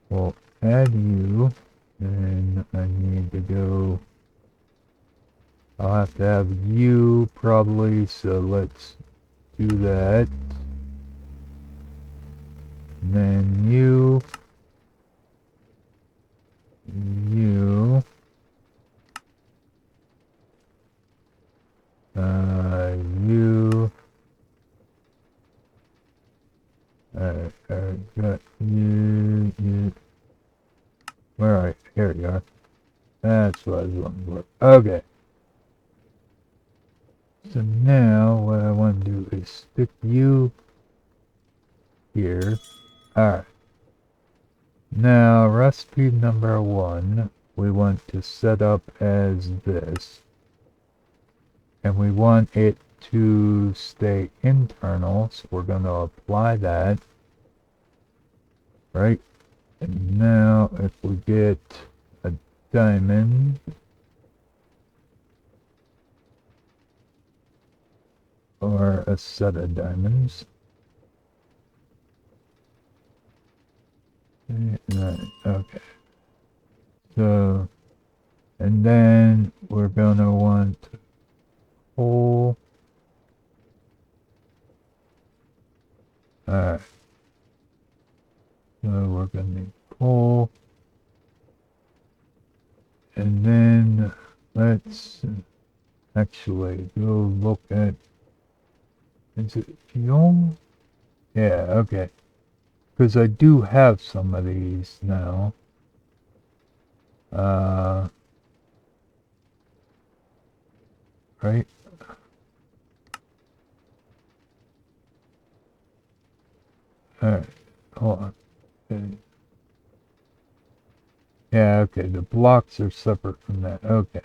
We'll add you, and I need to go. I'll have to have you probably, so let's do that. And then you, you, you, got you, you. Where are you? Here you are. That's what I was looking for. Okay. So now what I want to do is stick you here. Alright. Now recipe number 1 we want to set up as this. And we want it to stay internal, so we're going to apply that. Right? And now if we get a diamond, or a set of diamonds. Okay. So, and then we're gonna want coal. Alright. So we're gonna need coal. And then let's actually go look at, is it fuel? Yeah, okay. Because I do have some of these now. Right? Alright, hold on. Okay. Yeah, okay, the blocks are separate from that. Okay.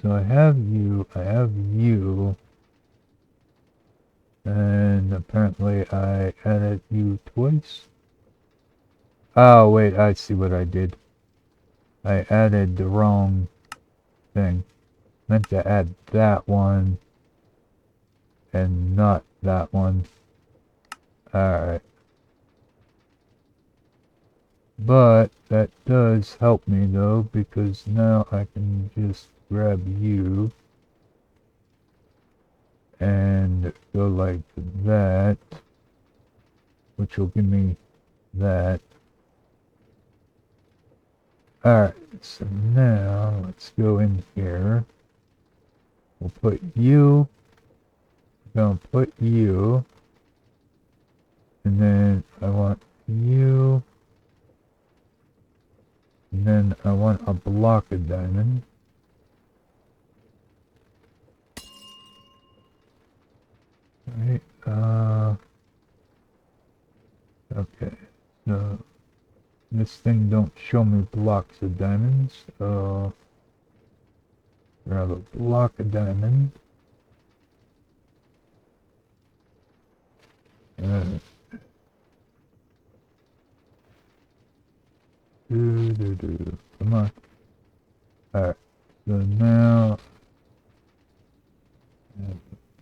So I have you, and apparently I added you twice. Oh, wait, I see what I did. I added the wrong thing. Meant to add that one, and not that one. Alright. But that does help me though, because now I can just grab you and go like that, which will give me that. Alright, so now let's go in here. We'll put you, gonna put you, and then I want you, and then I want a block of diamond. Right, okay, so this thing don't show me blocks of diamonds, so grab a block of diamond. Come on. Alright, so now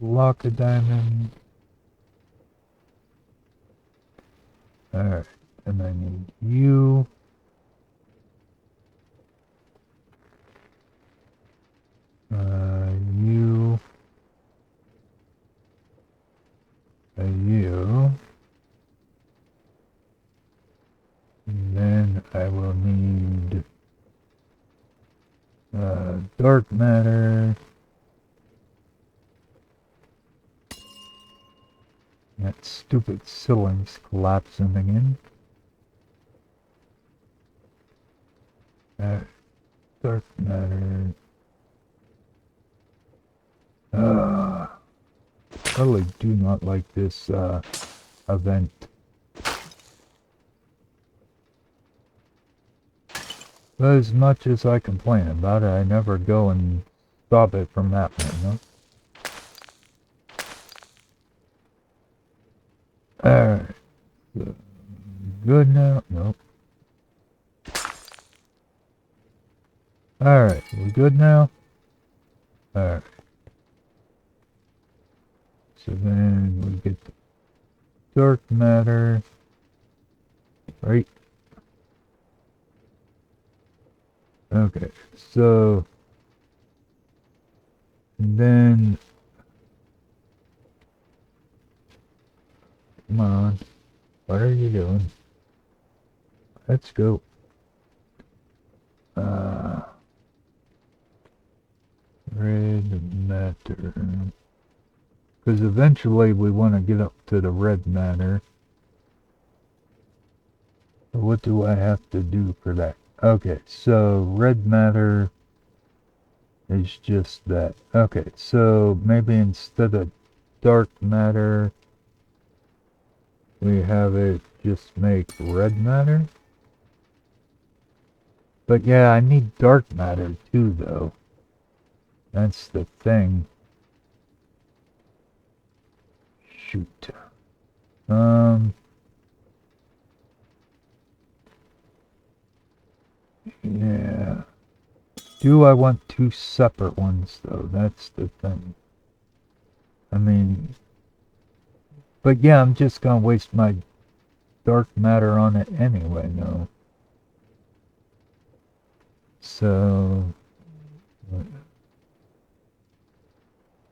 block of diamond. Alright, and I need you. You. You. I will need dark matter. That stupid ceiling's collapsing again. Dark matter. I really do not like this event. But as much as I complain about it, I never go and stop it from happening, no? Alright. So, good now? Nope. Alright, we good now? Alright. So then we get the dark matter. Right? Okay, so then come on, what are you doing? Let's go. Red matter, because eventually we want to get up to the red matter. So what do I have to do for that? Okay, so red matter is just that. Okay, so maybe instead of dark matter, we have it just make red matter. But yeah, I need dark matter too, though. That's the thing. Shoot. Yeah. Do I want two separate ones, though? That's the thing. I mean, but yeah, I'm just gonna waste my dark matter on it anyway, no. So,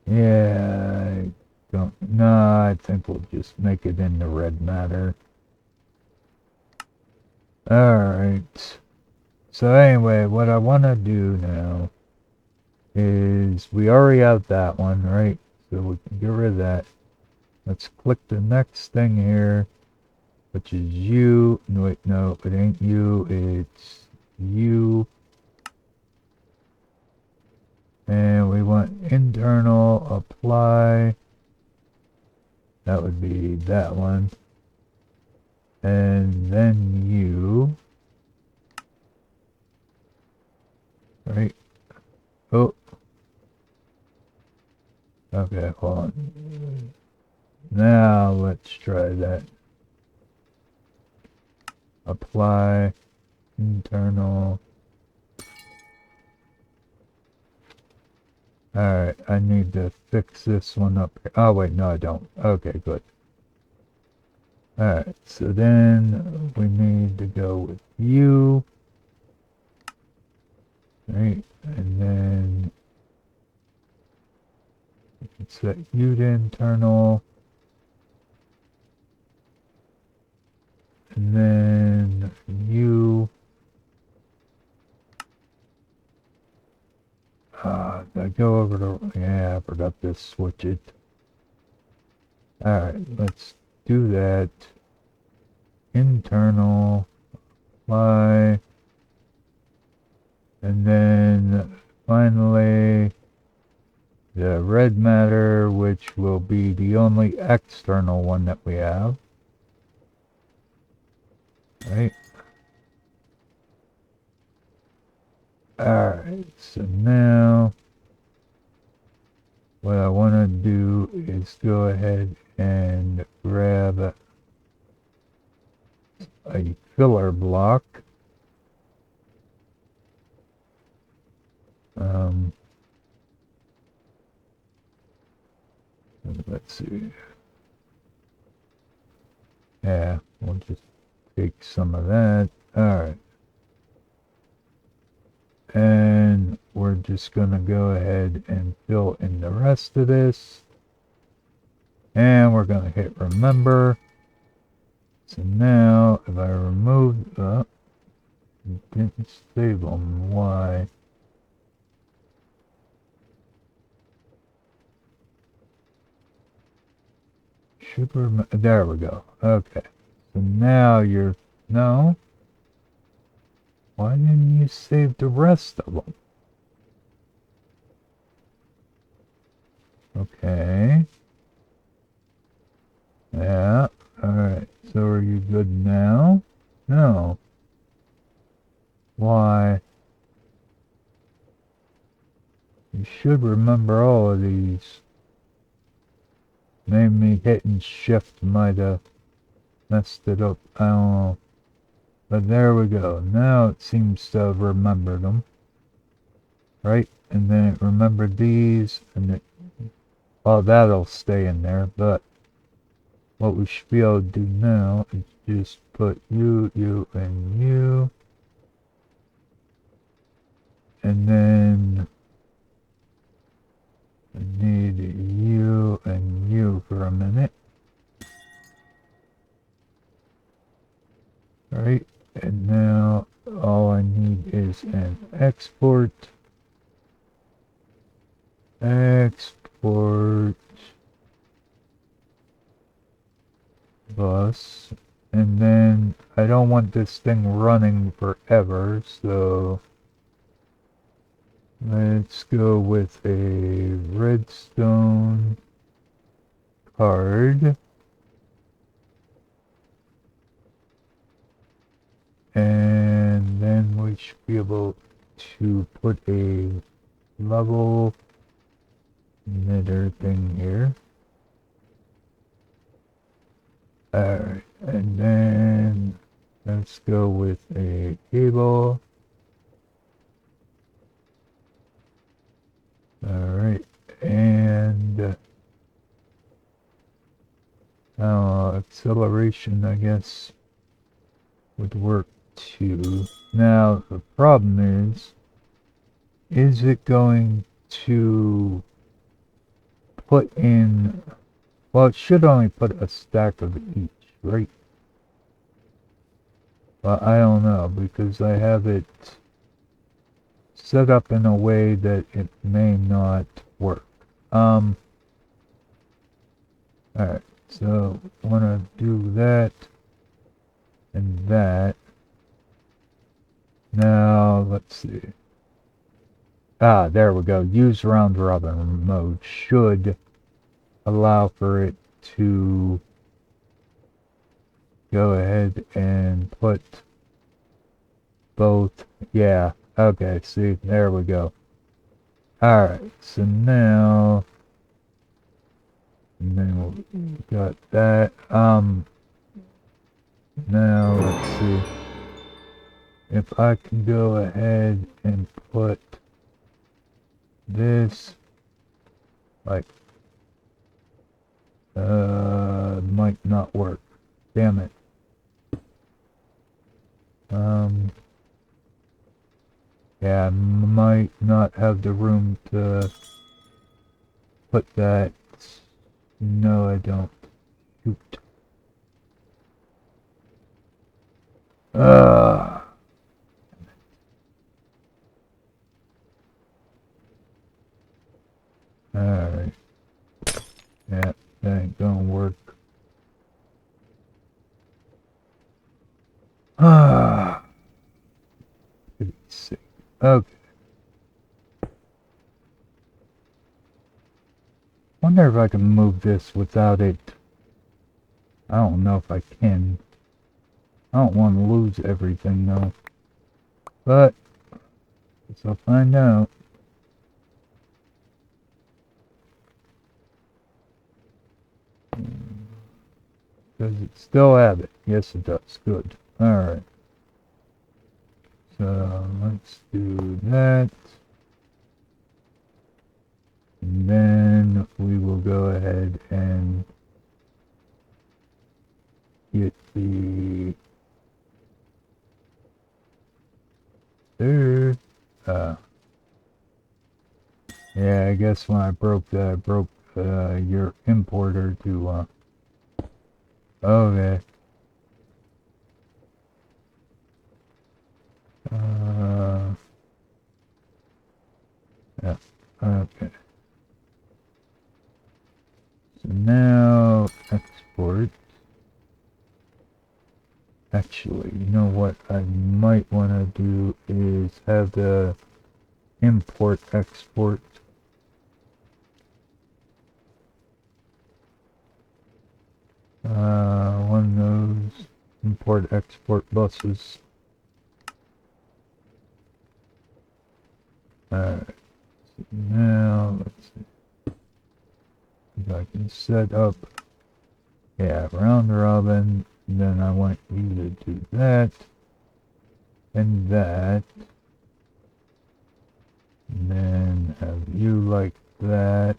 yeah, I don't, no, I think we'll just make it into red matter. Alright. So anyway, what I want to do now is, we already have that one, right? So we can get rid of that. Let's click the next thing here, which is you. No, wait, no, it ain't you, it's you. And we want internal apply. That would be that one. And then you. Right. Oh. Okay, hold on. Now let's try that. Apply. Internal. Alright, I need to fix this one up here. Oh wait, no I don't. Okay, good. Alright, so then we need to go with you. Right, and then we can set you to internal. And then you. Did I go over to, yeah, I forgot to switch it. Alright, let's do that. Internal, apply. And then finally, the red matter, which will be the only external one that we have. Right. Alright, so now what I want to do is go ahead and grab a filler block. Let's see. Yeah, we'll just take some of that. Alright. And we're just going to go ahead and fill in the rest of this. And we're going to hit remember. So now, if I remove, Didn't save them. Why? There we go. Okay. So now you're... No? Why didn't you save the rest of them? Okay. Yeah. Alright. So are you good now? No. Why? You should remember all of these. Maybe hitting shift might have messed it up. I don't know. But there we go. Now it seems to have remembered them. Right? And then it remembered these. And it... Well, that'll stay in there. But what we should be able to do now is just put you, you, and you. And then I need you and you for a minute. Alright, and now all I need is an export. Export bus. And then I don't want this thing running forever, so let's go with a redstone card. And then we should be able to put a level emitter thing here. Alright, and then let's go with a cable. Alright, and acceleration, I guess, would work too. Now, the problem is it going to put in... Well, it should only put a stack of each, right? Well, I don't know, because I have it set up in a way that it may not work. Alright, so I want to do that and that. Now, let's see. Ah, there we go. Use round robin mode should allow for it to go ahead and put both. Yeah, okay, see, there we go. Alright, so now, and then we got that. Now let's see if I can go ahead and put this, like, might not work. Damn it. Yeah, I might not have the room to put that. No, I don't. Shoot. Alright. Yeah, that ain't gonna work. Ah. Goodness sake. Okay. Wonder if I can move this without it. I don't know if I can. I don't want to lose everything though. But guess I'll find out. Does it still have it? Yes, it does. Good. Alright. So let's do that. And then we will go ahead and get the third. Yeah, I guess when I broke that, I broke your importer to okay. Okay. So now export. Actually, you know what I might want to do is have the import export. One of those import export buses. Alright, so now let's see if I can set up, yeah, round robin. And then I want you to do that and that. And then have you like that.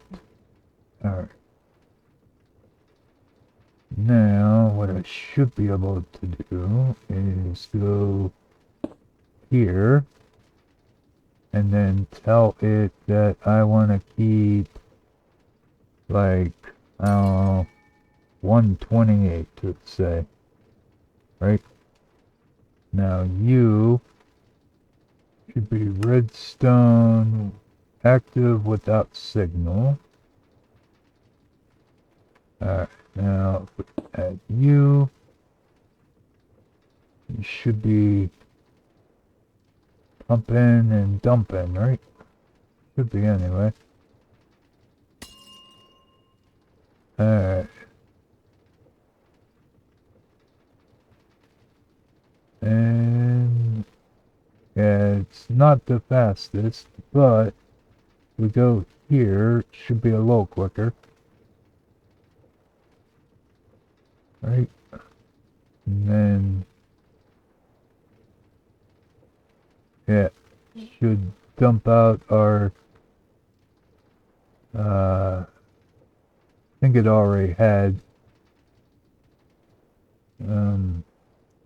Alright. Now, what I should be able to do is go here and then tell it that I want to keep like, 128, let's say. Right? Now you should be redstone active without signal. Alright, now at you should be pumping and dumping, right? Should be anyway. Alright. And yeah, it's not the fastest, but we go here, it should be a little quicker. Right? And then yeah, should dump out our I think it already had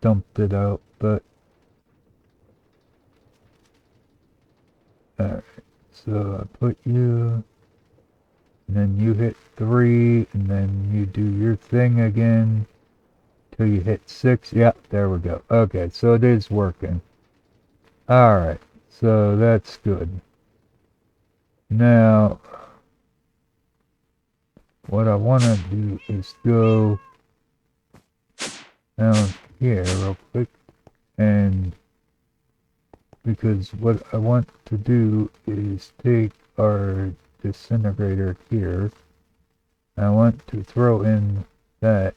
dumped it out, but alright, so I put you, and then you hit 3, and then you do your thing again till you hit 6. Yeah, there we go. Okay, so it is working. Alright, so that's good. Now, what I want to do is go down here real quick, and because what I want to do is take our disintegrator here. I want to throw in that.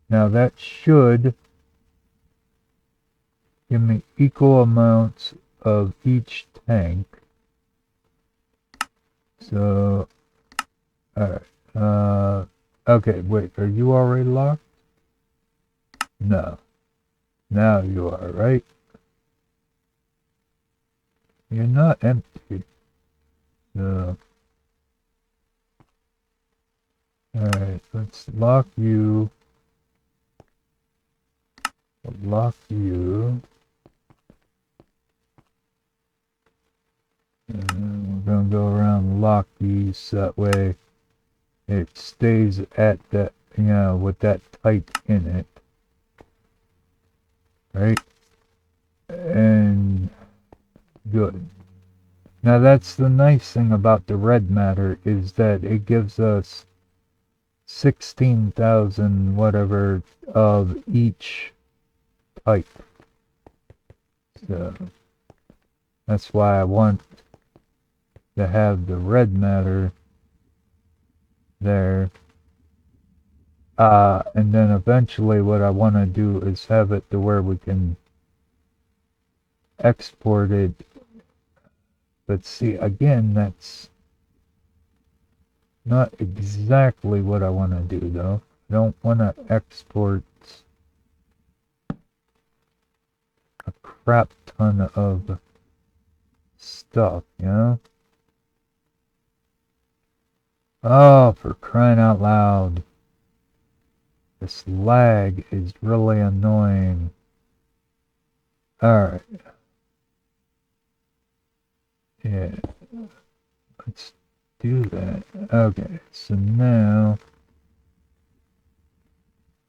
Now that should give me equal amounts of each tank. So, alright. Okay, wait, are you already locked? No. Now you are, right? You're not empty. So, alright, let's lock you. Lock you. And we're gonna go around and lock these, that way it stays at that, you know, with that type in it. Right? And good. Now that's the nice thing about the red matter, is that it gives us 16,000 whatever of each type. So that's why I want to have the red matter there. And then eventually what I want to do is have it to where we can export it. But see, again, that's not exactly what I want to do, though. I don't want to export a crap ton of stuff, you know? Oh, for crying out loud. This lag is really annoying. Alright. Yeah. Let's do that. Okay, so now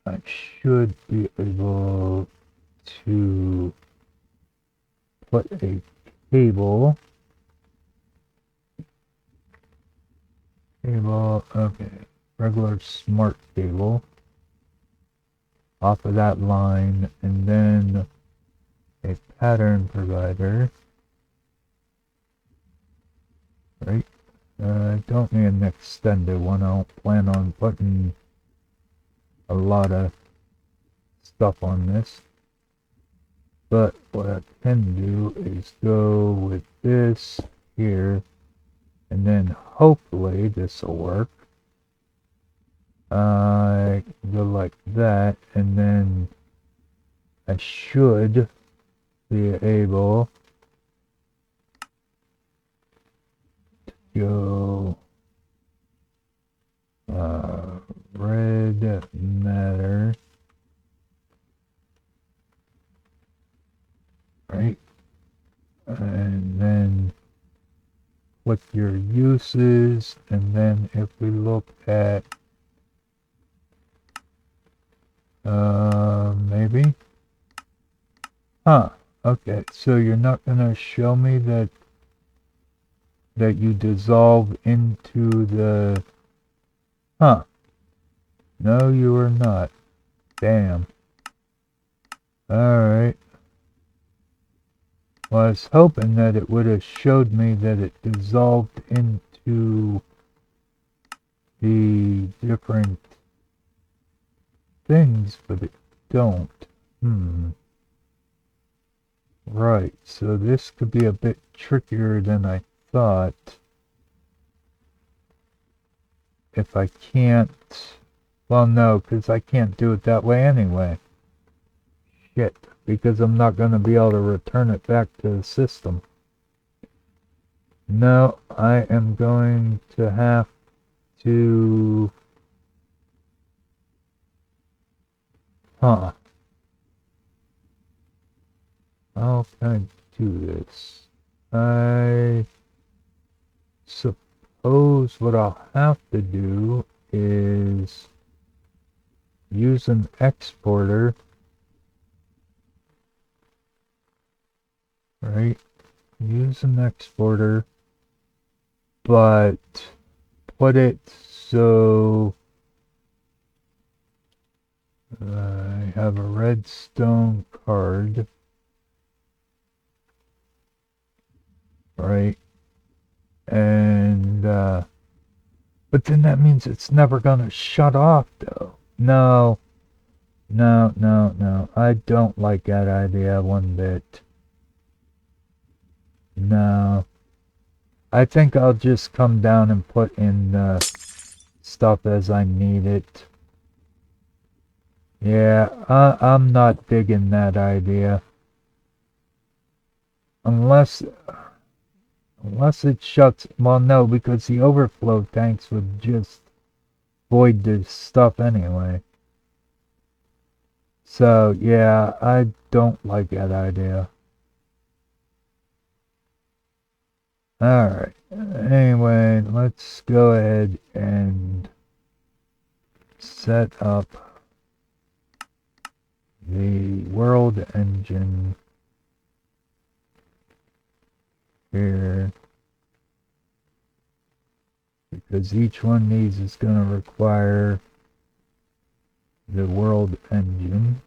I should be able to put a cable cable, okay. Regular smart cable. Off of that line, and then a pattern provider. Right? I don't need an extended one. I don't plan on putting a lot of stuff on this. But what I can do is go with this here, and then hopefully this will work. I go like that, and then I should be able to go red matter, right? And then what your uses, and then if we look at maybe, okay, so you're not gonna show me that you dissolve into the, no, you are not. Damn. Alright. Well, I was hoping that it would have showed me that it dissolved into the different things, but it don't. Right, so this could be a bit trickier than I thought. If I can't... Well, no, because I can't do it that way anyway. Shit, because I'm not going to be able to return it back to the system. No, I am going to have to... How can I do this? I suppose what I'll have to do is use an exporter, right? Use an exporter, but put it so I have a redstone card, right? And but then that means it's never gonna shut off though. No, I don't like that idea one bit. No, I think I'll just come down and put in stuff as I need it. Yeah, I'm not digging that idea. Unless it shuts... Well, no, because the overflow tanks would just void this stuff anyway. So, yeah, I don't like that idea. Alright, anyway, let's go ahead and set up the world engine here, because each one of these is going to require the world engine.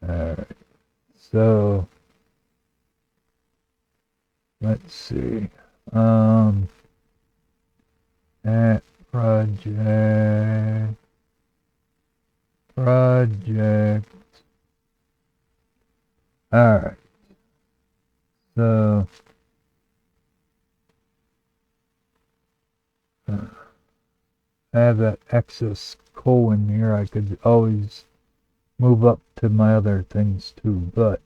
Alright, so let's see, at project, alright, so I have that excess coal in here. I could always move up to my other things too, but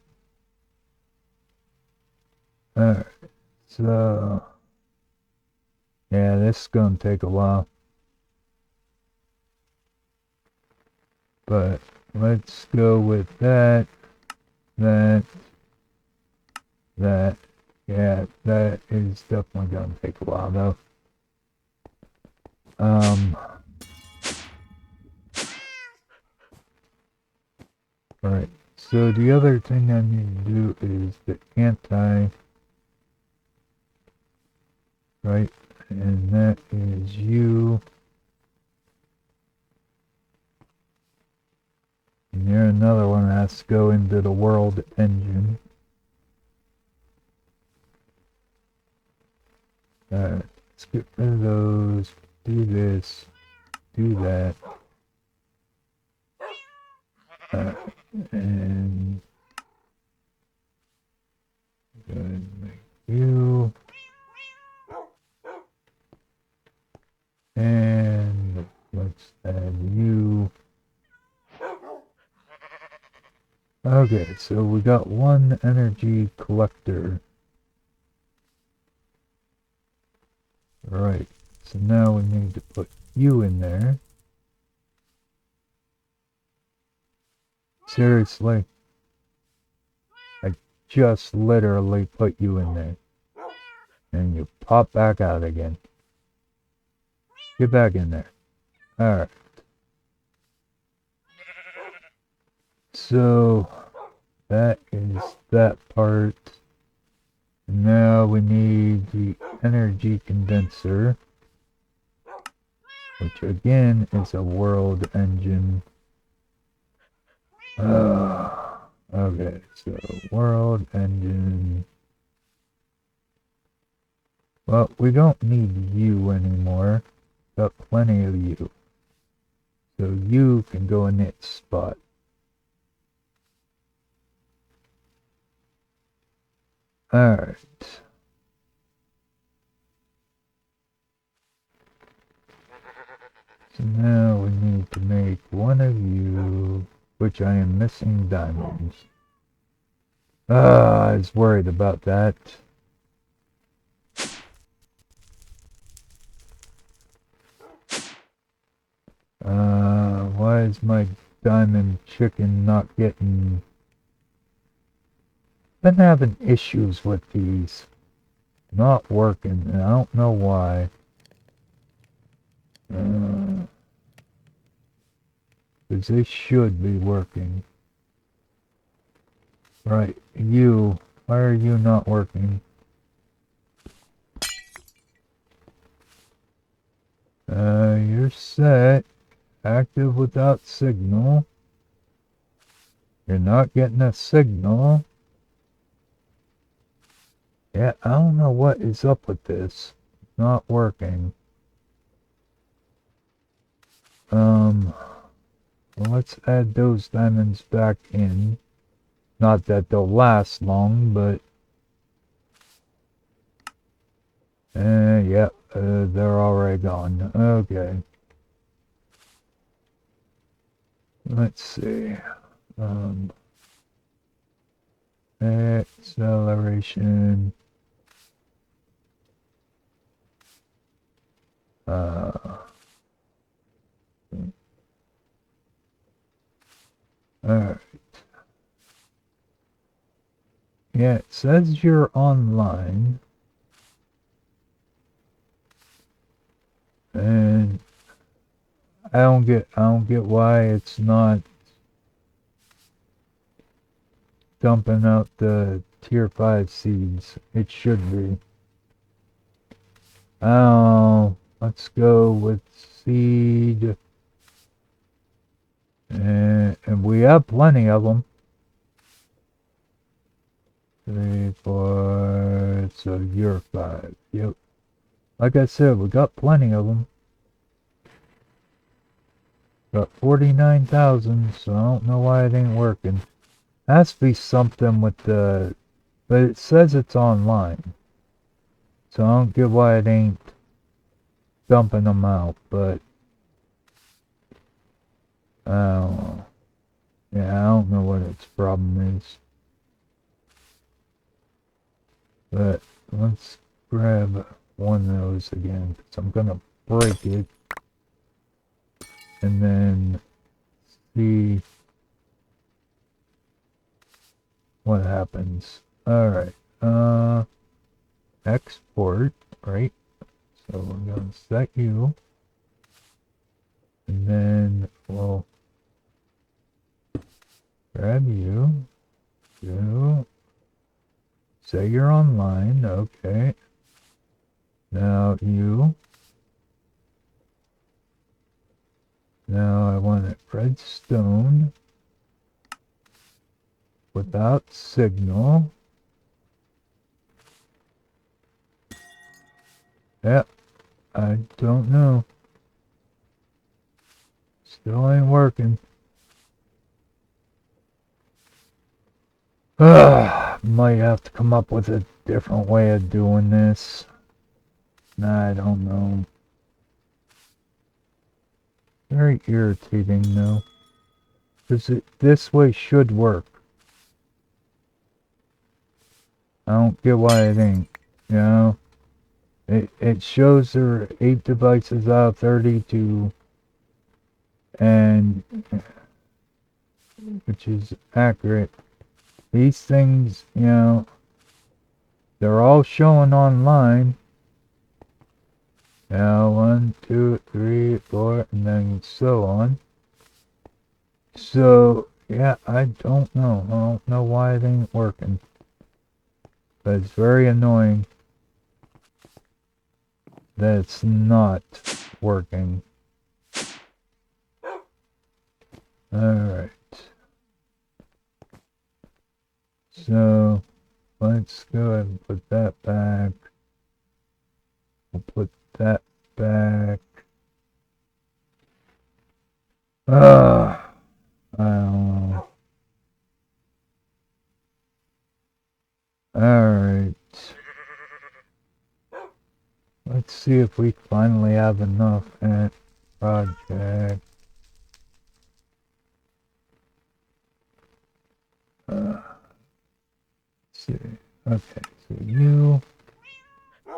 alright, so yeah, this is gonna take a while, but let's go with that. Yeah, that is definitely gonna take a while though. Alright, so the other thing I need to do is the right? And that is you. And you're another one that has to go into the world engine. Alright, let's get rid of those. Do this. Do that. And go ahead and make you. And let's add you. Okay, so we got one energy collector. Right, so now we need to put you in there. Seriously, I just literally put you in there. And you pop back out again. Get back in there. Alright. So, that is that part. Now we need the energy condenser, which again is a world engine. Okay, so world engine. Well, we don't need you anymore. Got plenty of you. So you can go in its spot. Alright. So now we need to make one of you, which I am missing diamonds. I was worried about that. Why is my diamond chicken not getting... Been having issues with these. Not working, and I don't know why. Because they should be working. Right, you. Why are you not working? You're set. Active without signal. You're not getting a signal. Yeah, I don't know what is up with this. It's not working. Well, let's add those diamonds back in. Not that they'll last long, but... yeah, they're already gone. Okay. Let's see. Acceleration. Alright. Yeah, it says you're online. And I don't get why it's not dumping out the tier 5 seeds. It should be. Oh, let's go with seed. And we have plenty of them. 3, 4, so you're 5. Yep. Like I said, we got plenty of them. Got 49,000, so I don't know why it ain't working. Has to be something with the... But it says it's online. So I don't get why it ain't dumping them out, but... I don't know. Yeah, I don't know what its problem is. But let's grab one of those again, because I'm going to break it. And then see what happens. Alright. Export, right? So we're going to set you. And then we'll grab you. You. Say you're online. Okay. Now you. Now I want it redstone without signal. Yep, I don't know. Still ain't working. Might have to come up with a different way of doing this. I don't know. Very irritating though. Because this way should work. I don't get why it ain't. You know? It shows there are 8 devices out of 32. And which is accurate. These things, you know, they're all showing online. Now 1, 2, 3, 4, and then so on. So yeah, I don't know. I don't know why it ain't working. But it's very annoying that it's not working. Alright. So let's go ahead and put that back. We'll put that back. I don't know. Alright. Let's see if we finally have enough at project. Let's see. Okay, so you.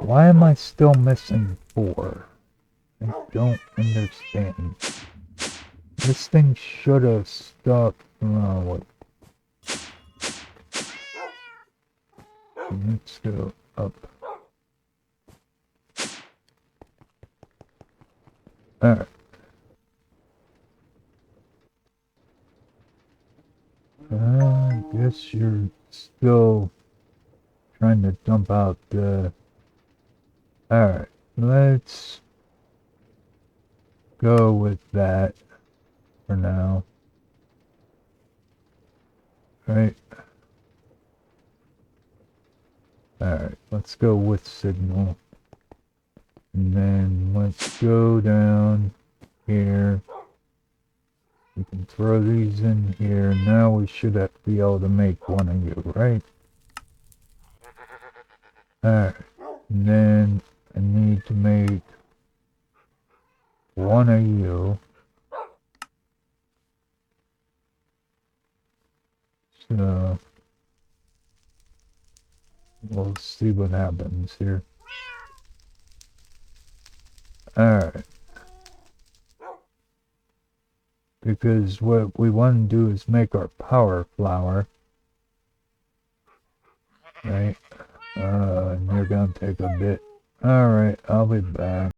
Why am I still missing 4? I don't understand. This thing should have stopped. Oh, wait. Let's go up. Alright. I guess you're still trying to dump out the... Alright, let's go with that for now. Right. Alright, let's go with signal. And then let's go down here. We can throw these in here. Now we should be able to make one of you, right? Alright. And then I need to make one of you. So we'll see what happens here. Alright. Because what we want to do is make our power flower. Right? And you're gonna take a bit. Alright, I'll be back.